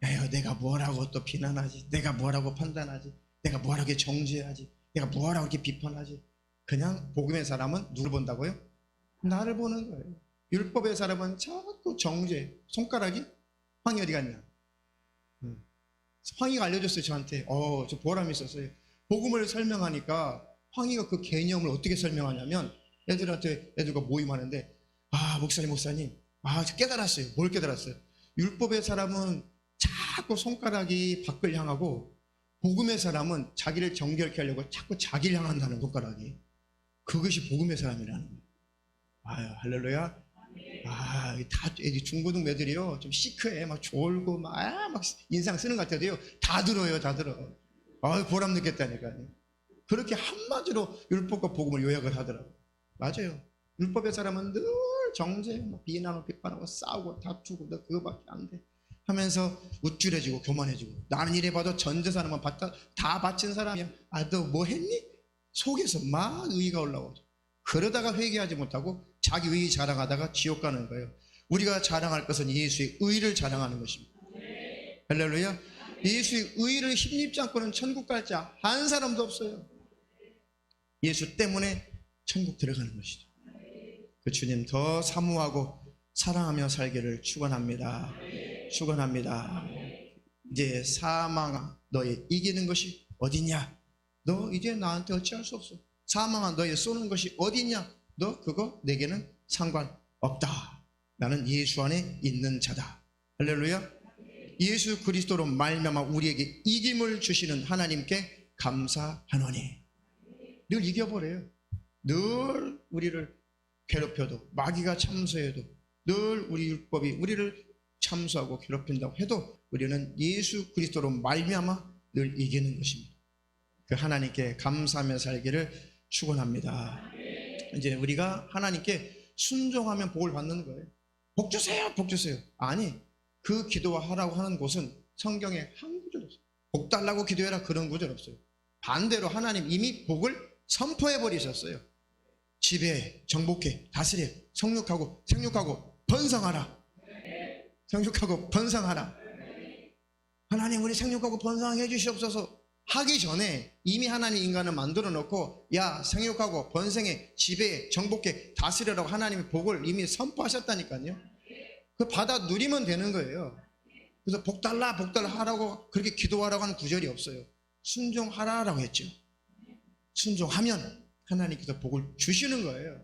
야, 내가 뭐라고 또 비난하지? 내가 뭐라고 판단하지? 내가 뭐라고 정죄하지? 내가 뭐라고 이렇게 비판하지? 그냥 복음의 사람은 누굴 본다고요? 나를 보는 거예요. 율법의 사람은 자꾸 정죄. 손가락이 황이 어디 갔냐? 황이가 알려줬어요. 저한테. 저 보람이 있었어요. 복음을 설명하니까 황이가 그 개념을 어떻게 설명하냐면, 애들과 모임하는데, 목사님, 깨달았어요. 뭘 깨달았어요? 율법의 사람은 자꾸 손가락이 밖을 향하고, 복음의 사람은 자기를 정결케 하려고 자꾸 자기를 향한다는 손가락이. 그것이 복음의 사람이라는 거예요. 할렐루야. 다 중고등 애들이요. 좀 시크해. 막 졸고, 막 인상 쓰는 것 같아도요. 다 들어요. 보람 느꼈다니까요. 그렇게 한마디로 율법과 복음을 요약을 하더라고요. 맞아요. 율법의 사람은 늘 정죄, 비난하고 비판하고 싸우고 다투고 너 그거밖에 안 돼 하면서 우쭐해지고 교만해지고, 나는 이래봐도 전 재산만 다 바친 사람이야. 너 뭐 했니? 속에서 막 의의가 올라오죠. 그러다가 회개하지 못하고 자기 의의 자랑하다가 지옥 가는 거예요. 우리가 자랑할 것은 예수의 의를 자랑하는 것입니다. 할렐루야. 예수의 의를 힘입지 않고는 천국 갈 자 한 사람도 없어요. 예수 때문에 천국 들어가는 것이죠. 그 주님 더 사모하고 사랑하며 살기를 축원합니다. 축원합니다. 이제 사망아 너의 이기는 것이 어디냐? 너 이제 나한테 어찌할 수 없어. 사망아 너의 쏘는 것이 어디냐? 너 그거 내게는 상관없다. 나는 예수 안에 있는 자다. 할렐루야. 예수 그리스도로 말미암아 우리에게 이김을 주시는 하나님께 감사하노니. 늘 이겨버려요. 늘 우리를 괴롭혀도, 마귀가 참소해도, 늘 우리 율법이 우리를 참소하고 괴롭힌다고 해도 우리는 예수 그리스도로 말미암아 늘 이기는 것입니다. 그 하나님께 감사하며 살기를 축원합니다. 이제 우리가 하나님께 순종하면 복을 받는 거예요. 복 주세요, 복 주세요. 아니, 그 기도하라고 하는 곳은 성경에 한 구절 없어요. 복 달라고 기도해라 그런 구절 없어요. 반대로 하나님 이미 복을 선포해 버리셨어요. 지배해, 정복해, 다스려, 성육하고 생육하고 번성하라. 생육하고 번성하라. 하나님 우리 생육하고 번성해 주시옵소서 하기 전에 이미 하나님 인간을 만들어 놓고 야 생육하고 번성해, 지배해, 정복해, 다스려라고 하나님의 복을 이미 선포하셨다니까요. 그 받아 누리면 되는 거예요. 그래서 복 달라 하라고 그렇게 기도하라고 하는 구절이 없어요. 순종하라라고 했죠. 순종하면 하나님께서 복을 주시는 거예요.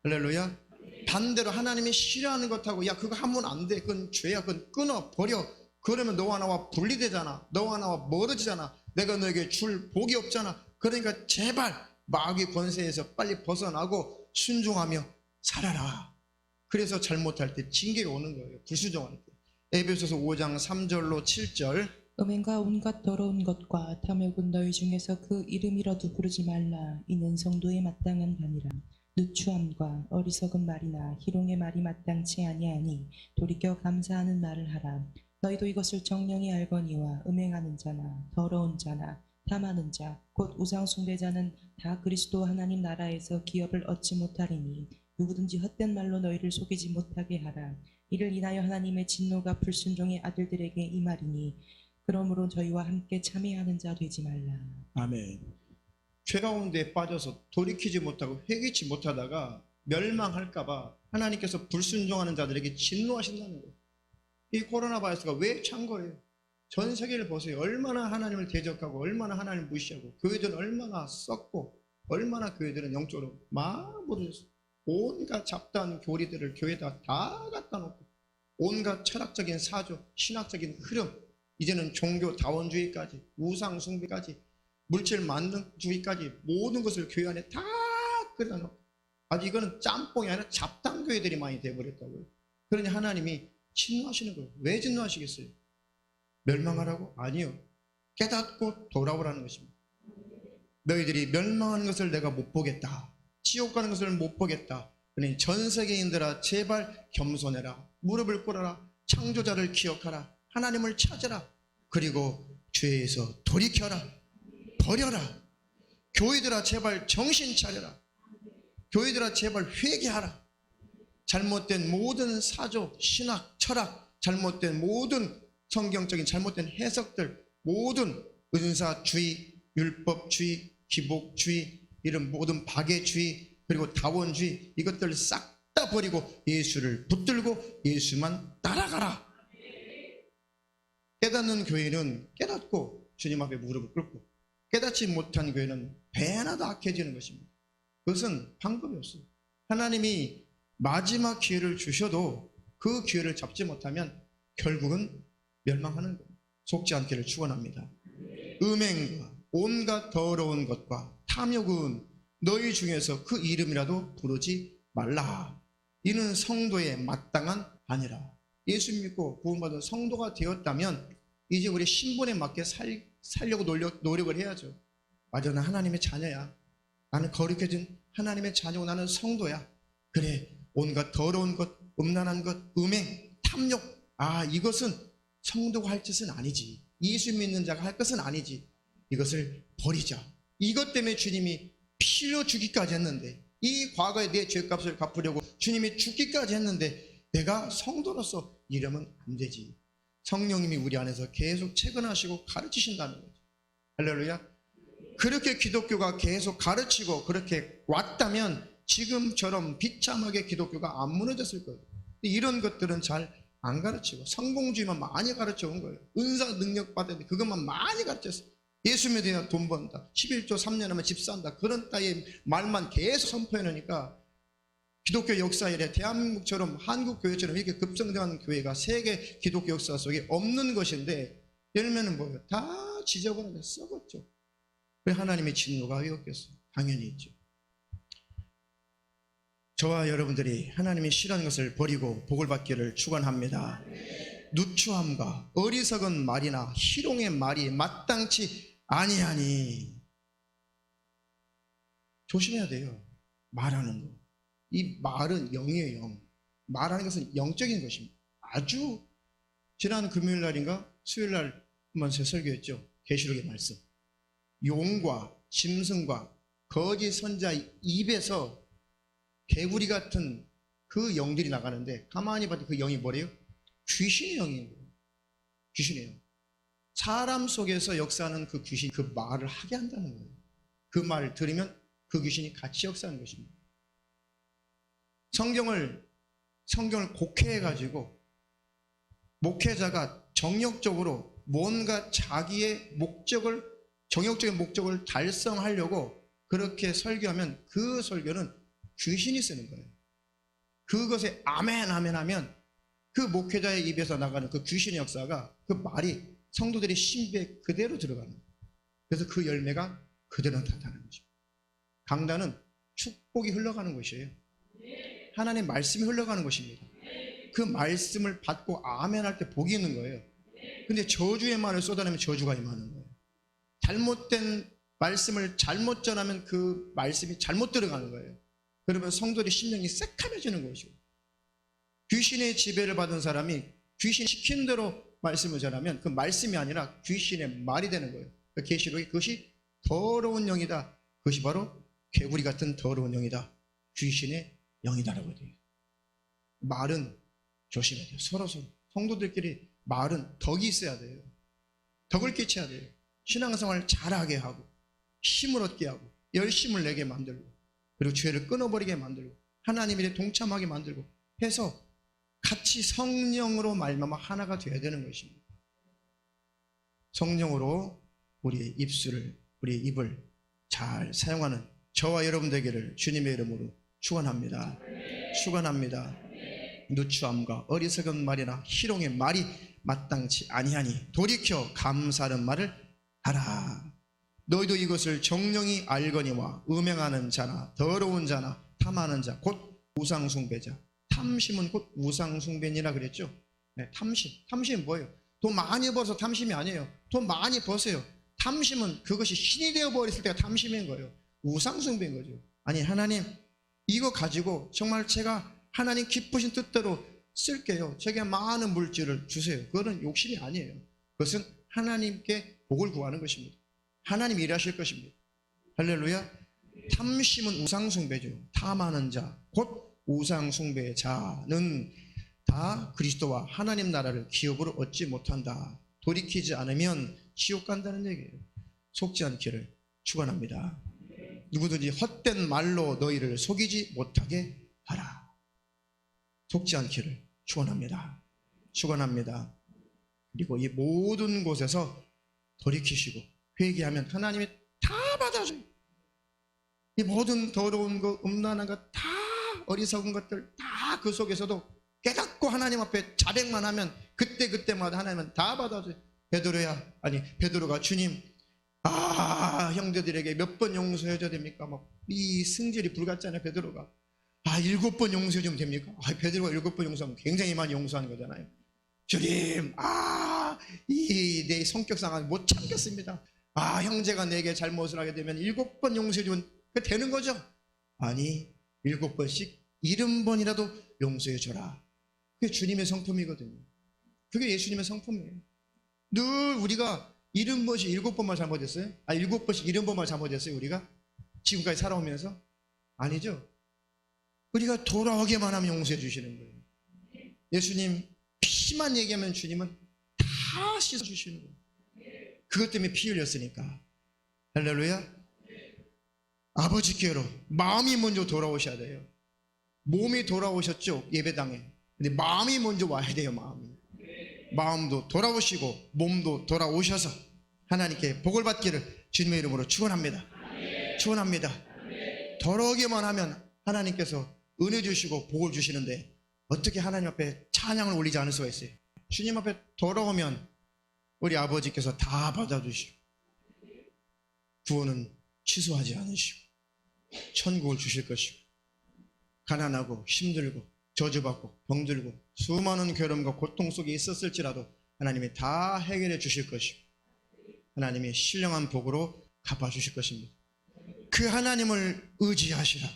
할렐루야. 반대로 하나님이 싫어하는 것하고 야 그거 하면 안 돼, 그건 죄야, 그건 끊어 버려. 그러면 너와 나와 분리되잖아. 너와 나와 멀어지잖아. 내가 너에게 줄 복이 없잖아. 그러니까 제발 마귀 권세에서 빨리 벗어나고 순종하며 살아라. 그래서 잘못할 때 징계가 오는 거예요. 불순종할 때. 에베소서 5장 3절로 7절. 음행과 온갖 더러운 것과 탐욕은 너희 중에서 그 이름이라도 부르지 말라. 이는 성도에 마땅한 바니라. 누추함과 어리석은 말이나 희롱의 말이 마땅치 아니하니 돌이켜 감사하는 말을 하라. 너희도 이것을 정령이 알거니와 음행하는 자나 더러운 자나 탐하는 자 곧 우상 숭배자는 다 그리스도 하나님 나라에서 기업을 얻지 못하리니 누구든지 헛된 말로 너희를 속이지 못하게 하라. 이를 인하여 하나님의 진노가 불순종의 아들들에게 임하리니 그러므로 저희와 함께 참여하는 자 되지 말라. 아멘. 죄 가운데 빠져서 돌이키지 못하고 회개치 못하다가 멸망할까봐 하나님께서 불순종하는 자들에게 진노하신다는 거예요. 이 코로나 바이러스가 왜 창궐해요? 전 세계를 보세요. 얼마나 하나님을 대적하고 얼마나 하나님을 무시하고 교회들은 얼마나 썩고 얼마나 교회들은 영적으로 마모르졌어요. 온갖 잡다한 교리들을 교회에다 다 갖다 놓고 온갖 철학적인 사조, 신학적인 흐름, 이제는 종교다원주의까지 우상 숭배까지 물질 만능주의까지 모든 것을 교회 안에 다 끌어다 놓고 아주 이거는 짬뽕이 아니라 잡담 교회들이 많이 돼버렸다고요. 그러니 하나님이 진노하시는 거예요. 왜 진노하시겠어요? 멸망하라고? 아니요. 깨닫고 돌아오라는 것입니다. 너희들이 멸망하는 것을 내가 못 보겠다. 지옥 가는 것을 못 보겠다. 그러니 전 세계인들아 제발 겸손해라. 무릎을 꿇어라. 창조자를 기억하라. 하나님을 찾아라. 그리고 죄에서 돌이켜라. 버려라. 교회들아 제발 정신 차려라. 교회들아 제발 회개하라. 잘못된 모든 사조, 신학, 철학, 잘못된 모든 성경적인 잘못된 해석들, 모든 은사주의, 율법주의, 기복주의, 이런 모든 박애주의, 그리고 다원주의, 이것들 싹 다 버리고 예수를 붙들고 예수만 따라가라. 깨닫는 교회는 깨닫고 주님 앞에 무릎을 꿇고, 깨닫지 못한 교회는 배나 다 악해지는 것입니다. 그것은 방법이 없어요. 하나님이 마지막 기회를 주셔도 그 기회를 잡지 못하면 결국은 멸망하는 거예요. 속지 않기를 축원합니다. 음행과 온갖 더러운 것과 탐욕은 너희 중에서 그 이름이라도 부르지 말라. 이는 성도의 마땅한 아니라. 예수 믿고 구원받은 성도가 되었다면 이제 우리 신분에 맞게 살려고 노력을 해야죠. 맞아, 나 하나님의 자녀야. 나는 거룩해진 하나님의 자녀고 나는 성도야. 그래, 온갖 더러운 것, 음란한 것, 음행, 탐욕, 이것은 성도가 할 짓은 아니지. 예수 믿는 자가 할 것은 아니지. 이것을 버리자. 이것 때문에 주님이 피로 주기까지 했는데, 이 과거에 내 죄값을 갚으려고 주님이 죽기까지 했는데 내가 성도로서 이러면 안 되지. 성령님이 우리 안에서 계속 체근하시고 가르치신다는 거죠. 할렐루야. 그렇게 기독교가 계속 가르치고 그렇게 왔다면 지금처럼 비참하게 기독교가 안 무너졌을 거예요. 이런 것들은 잘 안 가르치고 성공주의만 많이 가르쳐 온 거예요. 은사 능력 받았는데 그것만 많이 가르쳤어요. 예수 믿어야 돈 번다, 11조 3년 하면 집 산다, 그런 따위의 말만 계속 선포해 놓으니까 기독교 역사 이래 대한민국처럼 한국교회처럼 이렇게 급성장한 교회가 세계 기독교 역사 속에 없는 것인데 열매는 뭐예요? 다 지저분하게 썩었죠. 왜 하나님의 진노가 왜 없겠어요? 당연히 있죠. 저와 여러분들이 하나님이 싫어하는 것을 버리고 복을 받기를 축원합니다. 누추함과 어리석은 말이나 희롱의 말이 마땅치 아니하니. 조심해야 돼요. 말하는 거. 이 말은 영이에요. 영. 말하는 것은 영적인 것입니다. 아주 지난 금요일 날인가 수요일 날 한번 제 설교했죠. 계시록의 말씀. 용과 짐승과 거짓 선자 입에서 개구리 같은 그 영들이 나가는데 가만히 봐도 그 영이 뭐래요? 귀신의 영이에요. 귀신의 영. 사람 속에서 역사하는 그 귀신, 그 말을 하게 한다는 거예요. 그 말을 들으면 그 귀신이 같이 역사하는 것입니다. 성경을 곡해해가지고 목회자가 정욕적으로 뭔가 자기의 목적을, 정욕적인 목적을 달성하려고 그렇게 설교하면 그 설교는 귀신이 쓰는 거예요. 그것에 아멘 아멘 하면 그 목회자의 입에서 나가는 그 귀신의 역사가 그 말이 성도들의 신비에 그대로 들어가는 거예요. 그래서 그 열매가 그대로 나타나는 거죠. 강단은 축복이 흘러가는 것이에요. 하나님의 말씀이 흘러가는 것입니다. 그 말씀을 받고 아멘 할 때 복이 있는 거예요. 근데 저주의 말을 쏟아내면 저주가 임하는 거예요. 잘못된 말씀을 잘못 전하면 그 말씀이 잘못 들어가는 거예요. 그러면 성도들의 심령이 새카매지는 것이고, 귀신의 지배를 받은 사람이 귀신 시킨 대로 말씀을 전하면 그 말씀이 아니라 귀신의 말이 되는 거예요. 계시록이 그것이 더러운 영이다. 그것이 바로 개구리 같은 더러운 영이다. 귀신의 영이다라고 돼요. 말은 조심해야 돼요. 서로 성도들끼리 말은 덕이 있어야 돼요. 덕을 끼쳐야 돼요. 신앙생활 잘하게 하고 힘을 얻게 하고 열심을 내게 만들고 그리고 죄를 끊어버리게 만들고 하나님에 동참하게 만들고 해서 같이 성령으로 말미암아 하나가 되어야 되는 것입니다. 성령으로 우리의 입술을, 우리의 입을 잘 사용하는 저와 여러분 되기를 주님의 이름으로 축원합니다. 축원합니다. 누추함과 어리석은 말이나 희롱의 말이 마땅치 아니하니 돌이켜 감사하는 말을 하라. 너희도 이것을 정령이 알거니와 음행하는 자나 더러운 자나 탐하는 자 곧 우상숭배자. 탐심은 곧 우상숭배니라 그랬죠. 네, 탐심은 뭐예요? 돈 많이 벌어서 탐심이 아니에요. 돈 많이 버세요. 탐심은 그것이 신이 되어버렸을 때가 탐심인 거예요. 우상숭배인 거죠. 아니 하나님 이거 가지고 정말 제가 하나님 기쁘신 뜻대로 쓸게요. 제게 많은 물질을 주세요. 그거는 욕심이 아니에요. 그것은 하나님께 복을 구하는 것입니다. 하나님 일하실 것입니다. 할렐루야. 탐심은 우상숭배죠. 탐하는 자, 곧 우상숭배자는 다 그리스도와 하나님 나라를 기업으로 얻지 못한다. 돌이키지 않으면 지옥 간다는 얘기예요. 속지 않기를 축원합니다. 누구든지 헛된 말로 너희를 속이지 못하게 하라. 속지 않기를 축원합니다. 축원합니다. 그리고 이 모든 곳에서 돌이키시고 회개하면 하나님이 다 받아줘요. 이 모든 더러운 것, 음란한 것, 다 어리석은 것들 다 그 속에서도 깨닫고 하나님 앞에 자백만 하면 그때마다 하나님은 다 받아줘요. 베드로가 주님, 형제들에게 몇 번 용서해줘야 됩니까? 이 승질이 불같잖아요. 베드로가 7번 용서해주면 됩니까? 베드로가 7번 용서하면 굉장히 많이 용서하는 거잖아요. 주님, 내 성격 상황 못 참겠습니다. 형제가 내게 잘못을 하게 되면 7번 용서해주면 되는 거죠? 아니 7번씩 70번이라도 용서해줘라. 그게 주님의 성품이거든요. 그게 예수님의 성품이에요. 늘 우리가 70번씩 7번만 잘못했어요? 7번씩 70번만 잘못했어요? 우리가 지금까지 살아오면서? 아니죠. 우리가 돌아오기만 하면 용서해 주시는 거예요. 예수님 피만 얘기하면 주님은 다 씻어주시는 거예요. 그것 때문에 피 흘렸으니까. 할렐루야. 아버지께로 마음이 먼저 돌아오셔야 돼요. 몸이 돌아오셨죠. 예배당에 근데 마음이 먼저 와야 돼요. 마음도 돌아오시고 몸도 돌아오셔서 하나님께 복을 받기를 주님의 이름으로 축원합니다. 축원합니다. 돌아오기만 하면 하나님께서 은혜 주시고 복을 주시는데 어떻게 하나님 앞에 찬양을 올리지 않을 수가 있어요? 주님 앞에 돌아오면 우리 아버지께서 다 받아주시고 구원은 취소하지 않으시고 천국을 주실 것이고 가난하고 힘들고 저주받고 병들고 수많은 괴로움과 고통 속에 있었을지라도 하나님이 다 해결해 주실 것이고 하나님이 신령한 복으로 갚아주실 것입니다. 그 하나님을 의지하시라.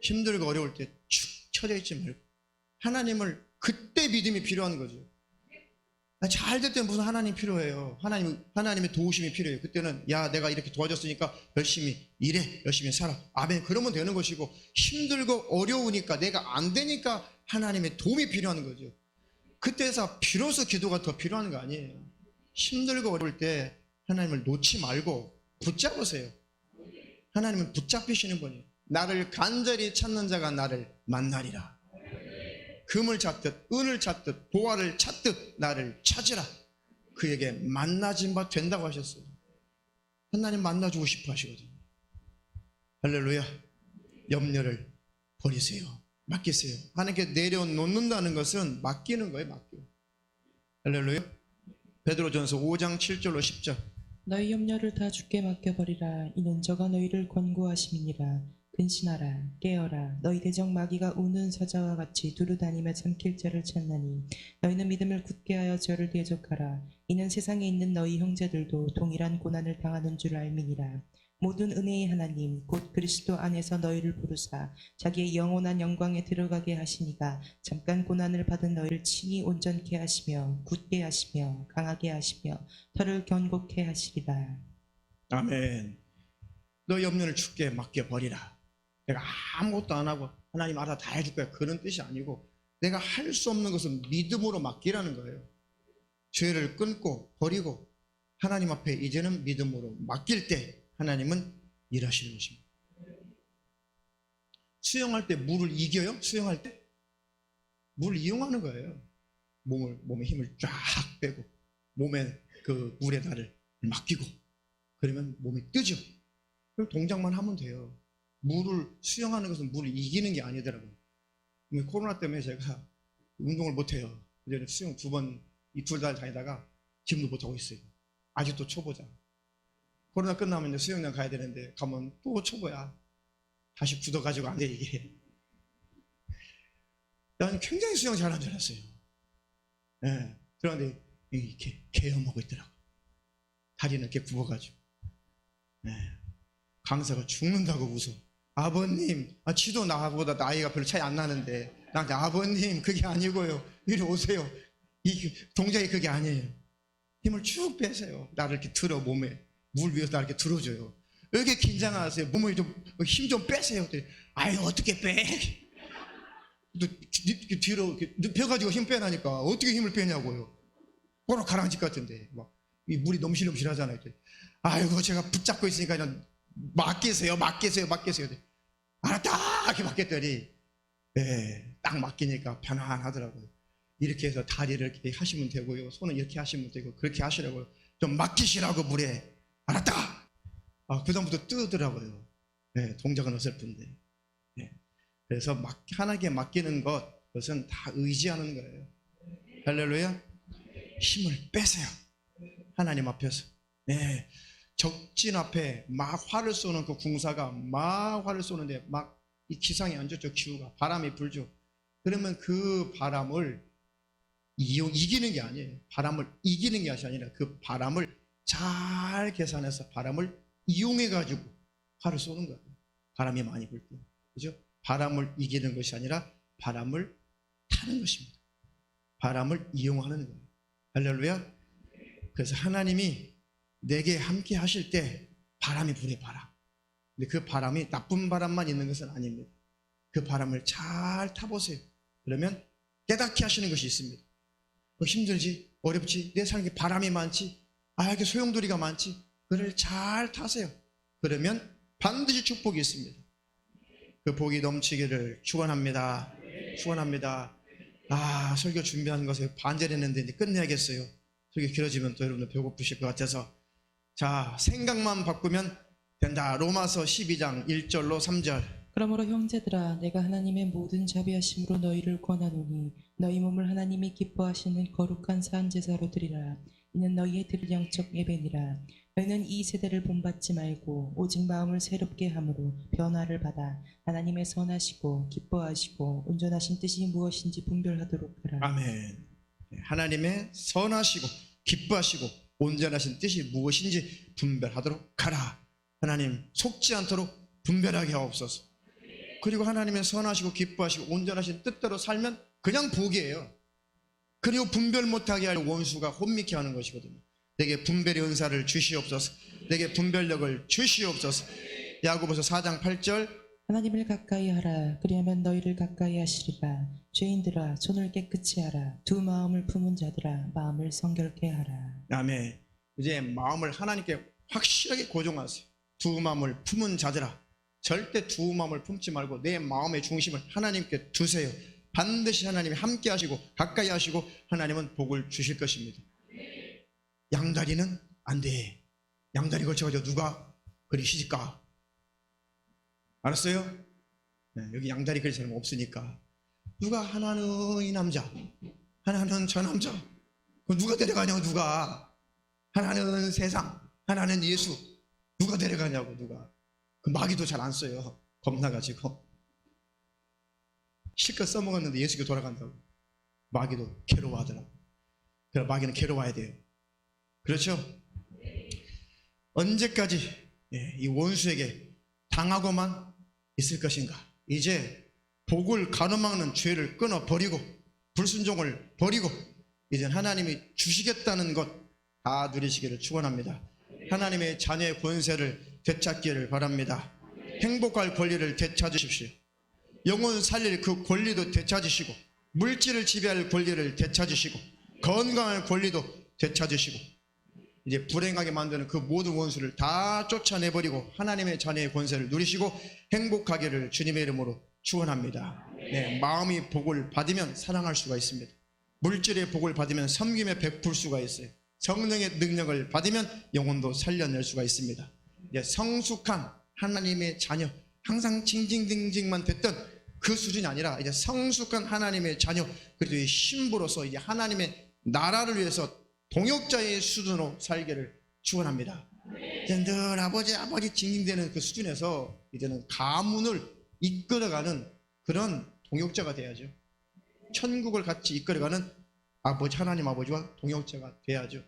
힘들고 어려울 때 축 처져 있지 말고 하나님을, 그때 믿음이 필요한 거죠. 잘 될 때 무슨 하나님 필요해요. 하나님의 도우심이 필요해요. 그때는 야, 내가 이렇게 도와줬으니까 열심히 일해, 열심히 살아, 아멘, 그러면 되는 것이고, 힘들고 어려우니까 내가 안 되니까 하나님의 도움이 필요한 거죠. 그때서 비로소 기도가 더 필요한 거 아니에요. 힘들고 어려울 때 하나님을 놓지 말고 붙잡으세요. 하나님은 붙잡히시는 분이에요. 나를 간절히 찾는 자가 나를 만나리라. 금을 찾듯 은을 찾듯 보화를 찾듯 나를 찾으라. 그에게 만나진 바 된다고 하셨어요. 하나님 만나주고 싶어 하시거든요. 할렐루야. 염려를 버리세요. 맡기세요. 하나님께 내려놓는다는 것은 맡기는 거예요. 맡겨. 할렐루야. 베드로전서 5장 7절로 10절. 너희 염려를 다 주께 맡겨버리라. 이는 저가 너희를 권고하심이니라. 근신하라, 깨어라. 너희 대적 마귀가 우는 사자와 같이 두루다니며 삼킬 자를 찾나니 너희는 믿음을 굳게 하여 저를 대적하라. 이는 세상에 있는 너희 형제들도 동일한 고난을 당하는 줄 알미니라. 모든 은혜의 하나님 곧 그리스도 안에서 너희를 부르사 자기의 영원한 영광에 들어가게 하시니가 잠깐 고난을 받은 너희를 친히 온전케 하시며 굳게 하시며 강하게 하시며 털을 견고케 하시리라. 아멘. 너희 염려를 주께 맡겨버리라. 내가 아무것도 안 하고 하나님 알아서 다 해줄 거야, 그런 뜻이 아니고 내가 할 수 없는 것은 믿음으로 맡기라는 거예요. 죄를 끊고 버리고 하나님 앞에 이제는 믿음으로 맡길 때 하나님은 일하시는 것입니다. 수영할 때 물을 이겨요? 수영할 때? 물을 이용하는 거예요. 몸에 힘을 쫙 빼고 몸에 그 물에 나를 맡기고 그러면 몸이 뜨죠. 그럼 동작만 하면 돼요. 수영하는 것은 물을 이기는 게 아니더라고요. 코로나 때문에 제가 운동을 못해요. 이제 수영 2번, 이 2달 다니다가 지금도 못하고 있어요. 아직도 초보자. 코로나 끝나면 이제 수영장 가야 되는데 가면 또 초보야. 다시 굳어가지고 안 돼, 이게. 나는 굉장히 수영 잘하는 줄 알았어요. 네. 그런데 이렇게 개엄하고 있더라고요. 다리는 이렇게 굽어가지고. 네. 강사가 죽는다고 웃어. 아버님, 지도 나보다 나이가 별로 차이 안 나는데 나한테 아버님 그게 아니고요, 이리 오세요. 이 동작이 그게 아니에요. 힘을 쭉 빼세요. 나를 이렇게 들어, 몸에 물 위에서 나를 이렇게 들어줘요. 왜 이렇게 긴장하세요? 몸을 좀 힘 좀 빼세요. 아유, 어떻게 빼? 뒤로 눕혀가지고 힘 빼라니까 어떻게 힘을 빼냐고요. 꼬로 가라앉을 것 같은데 막 이 물이 넘실넘실하잖아요. 아이고, 제가 붙잡고 있으니까 그냥 맡기세요. 알았다, 이렇게 맡겼더니 딱 맡기니까 편안하더라고요. 이렇게 해서 다리를 이렇게 하시면 되고요, 손은 이렇게 하시면 되고, 그렇게 하시라고요. 좀 맡기시라고 물에. 알았다. 그 다음부터 뜨더라고요. 동작은 어설픈데. 그래서 하나님께 맡기는 그것은 다 의지하는 거예요. 할렐루야. 힘을 빼세요. 하나님 앞에서. 적진 앞에 막 활을 쏘는 그 궁사가 막 활을 쏘는데 막 이 기상이 안 좋죠. 기후가, 바람이 불죠. 그러면 그 바람을 이기는 게 아니에요. 바람을 이기는 것이 아니라 그 바람을 잘 계산해서 바람을 이용해 가지고 활을 쏘는 거예요. 바람이 많이 불 때, 그죠? 바람을 이기는 것이 아니라 바람을 타는 것입니다. 바람을 이용하는 거예요. 할렐루야. 그래서 하나님이 내게 함께 하실 때 바람이 불어요. 바람. 근데 그 바람이 나쁜 바람만 있는 것은 아닙니다. 그 바람을 잘 타보세요. 그러면 깨닫게 하시는 것이 있습니다. 힘들지, 어렵지, 내 삶에 바람이 많지, 이렇게 소용돌이가 많지, 그를 잘 타세요. 그러면 반드시 축복이 있습니다. 그 복이 넘치기를 축원합니다. 축원합니다. 설교 준비하는 것에 반대를 했는데 이제 끝내야겠어요. 설교 길어지면 또 여러분들 배고프실 것 같아서. 자, 생각만 바꾸면 된다. 로마서 12장 1절로 3절. 그러므로 형제들아 내가 하나님의 모든 자비하심으로 너희를 권하노니 너희 몸을 하나님이 기뻐하시는 거룩한 산 제사로 드리라. 이는 너희의 드릴 영적 예배니라. 너희는 이 세대를 본받지 말고 오직 마음을 새롭게 함으로 변화를 받아 하나님의 선하시고 기뻐하시고 온전하신 뜻이 무엇인지 분별하도록 하라. 아멘. 하나님의 선하시고 기뻐하시고 온전하신 뜻이 무엇인지 분별하도록 하라. 하나님 속지 않도록 분별하게 하옵소서. 그리고 하나님의 선하시고 기뻐하시고 온전하신 뜻대로 살면 그냥 복이에요. 그리고 분별 못하게 할 원수가 혼미케 하는 것이거든요. 내게 분별의 은사를 주시옵소서. 내게 분별력을 주시옵소서. 야고보서 4장 8절. 하나님을 가까이 하라. 그리하면 너희를 가까이 하시리라. 죄인들아 손을 깨끗이 하라. 두 마음을 품은 자들아 마음을 성결케 하라. 아멘. 이제 마음을 하나님께 확실하게 고정하세요. 두 마음을 품은 자들아. 절대 두 마음을 품지 말고 내 마음의 중심을 하나님께 두세요. 반드시 하나님이 함께 하시고 가까이 하시고 하나님은 복을 주실 것입니다. 양다리는 안 돼. 양다리 걸쳐가지고 누가 그리 시집가? 알았어요? 네, 여기 양다리 그리 사람 없으니까. 누가 하나는 이 남자, 하나는 저 남자. 그 누가 데려가냐고 누가. 하나는 세상, 하나는 예수. 누가 데려가냐고 누가. 그 마귀도 잘 안 써요. 겁나가지고. 실컷 써먹었는데 예수께 돌아간다고. 마귀도 괴로워하더라고. 그래서 마귀는 괴로워야 돼요. 그렇죠? 언제까지 이 원수에게 당하고만 있을 것인가? 이제 복을 가로막는 죄를 끊어버리고 불순종을 버리고 이제 하나님이 주시겠다는 것 다 누리시기를 축원합니다. 하나님의 자녀의 권세를 되찾기를 바랍니다. 행복할 권리를 되찾으십시오. 영혼 살릴 그 권리도 되찾으시고 물질을 지배할 권리를 되찾으시고 건강할 권리도 되찾으시고 이제 불행하게 만드는 그 모든 원수를 다 쫓아내버리고 하나님의 자녀의 권세를 누리시고 행복하기를 주님의 이름으로 축원합니다. 네, 마음이 복을 받으면 사랑할 수가 있습니다. 물질의 복을 받으면 섬김에 베풀 수가 있어요. 성령의 능력을 받으면 영혼도 살려낼 수가 있습니다. 이제 성숙한 하나님의 자녀, 항상 징징징징만 됐던 그 수준이 아니라 이제 성숙한 하나님의 자녀, 그리고 이 신부로서 이제 하나님의 나라를 위해서 동역자의 수준으로 살기를 축원합니다. 이제 늘 아버지 징징대는 그 수준에서 이제는 가문을 이끌어가는 그런 동역자가 돼야죠. 천국을 같이 이끌어가는 아버지 하나님 아버지와 동역자가 돼야죠.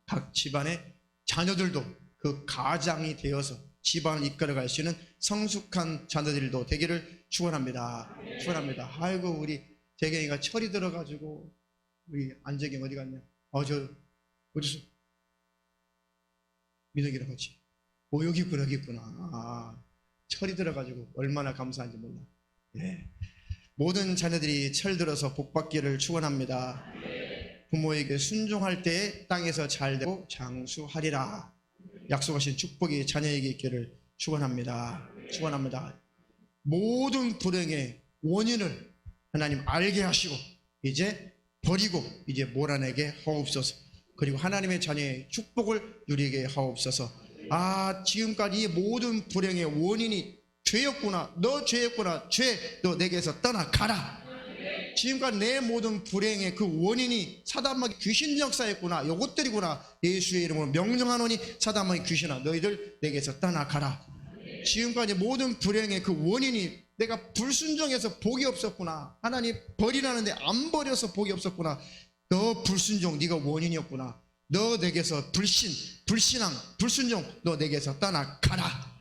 각 집안의 자녀들도 그 가장이 되어서 집안을 이끌어갈 수 있는 성숙한 자녀들도 되기를 축원합니다. 축원합니다. 아이고 우리 재경이가 철이 들어가지고 우리 안재경 어디 갔냐? 저 어디서 민혁이랑 같이 여기 있구나. 철이 들어가지고 얼마나 감사한지 몰라. 예. 모든 자녀들이 철들어서 복받기를 축원합니다. 부모에게 순종할 때에 땅에서 잘되고 장수하리라. 약속하신 축복이 자녀에게 있기를 축원합니다. 축원합니다. 모든 불행의 원인을 하나님 알게 하시고 이제 버리고 이제 몰아내게 하옵소서. 그리고 하나님의 자녀의 축복을 누리게 하옵소서. 지금까지 이 모든 불행의 원인이 죄였구나. 너 죄였구나. 죄, 너 내게서 떠나가라. 지금까지 내 모든 불행의 그 원인이 사단마귀 귀신 역사였구나. 요것들이구나. 예수의 이름으로 명령하노니 사단마귀 귀신아 너희들 내게서 떠나가라. 지금까지 모든 불행의 그 원인이 내가 불순종해서 복이 없었구나. 하나님 버리라는데 안 버려서 복이 없었구나. 너 불순종 네가 원인이었구나. 너 내게서 불신앙, 불순종 너 내게서 떠나가라.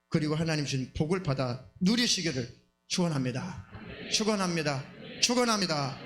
그리고 하나님 주신 복을 받아 누리시기를 축원합니다. 축원합니다. 축원합니다.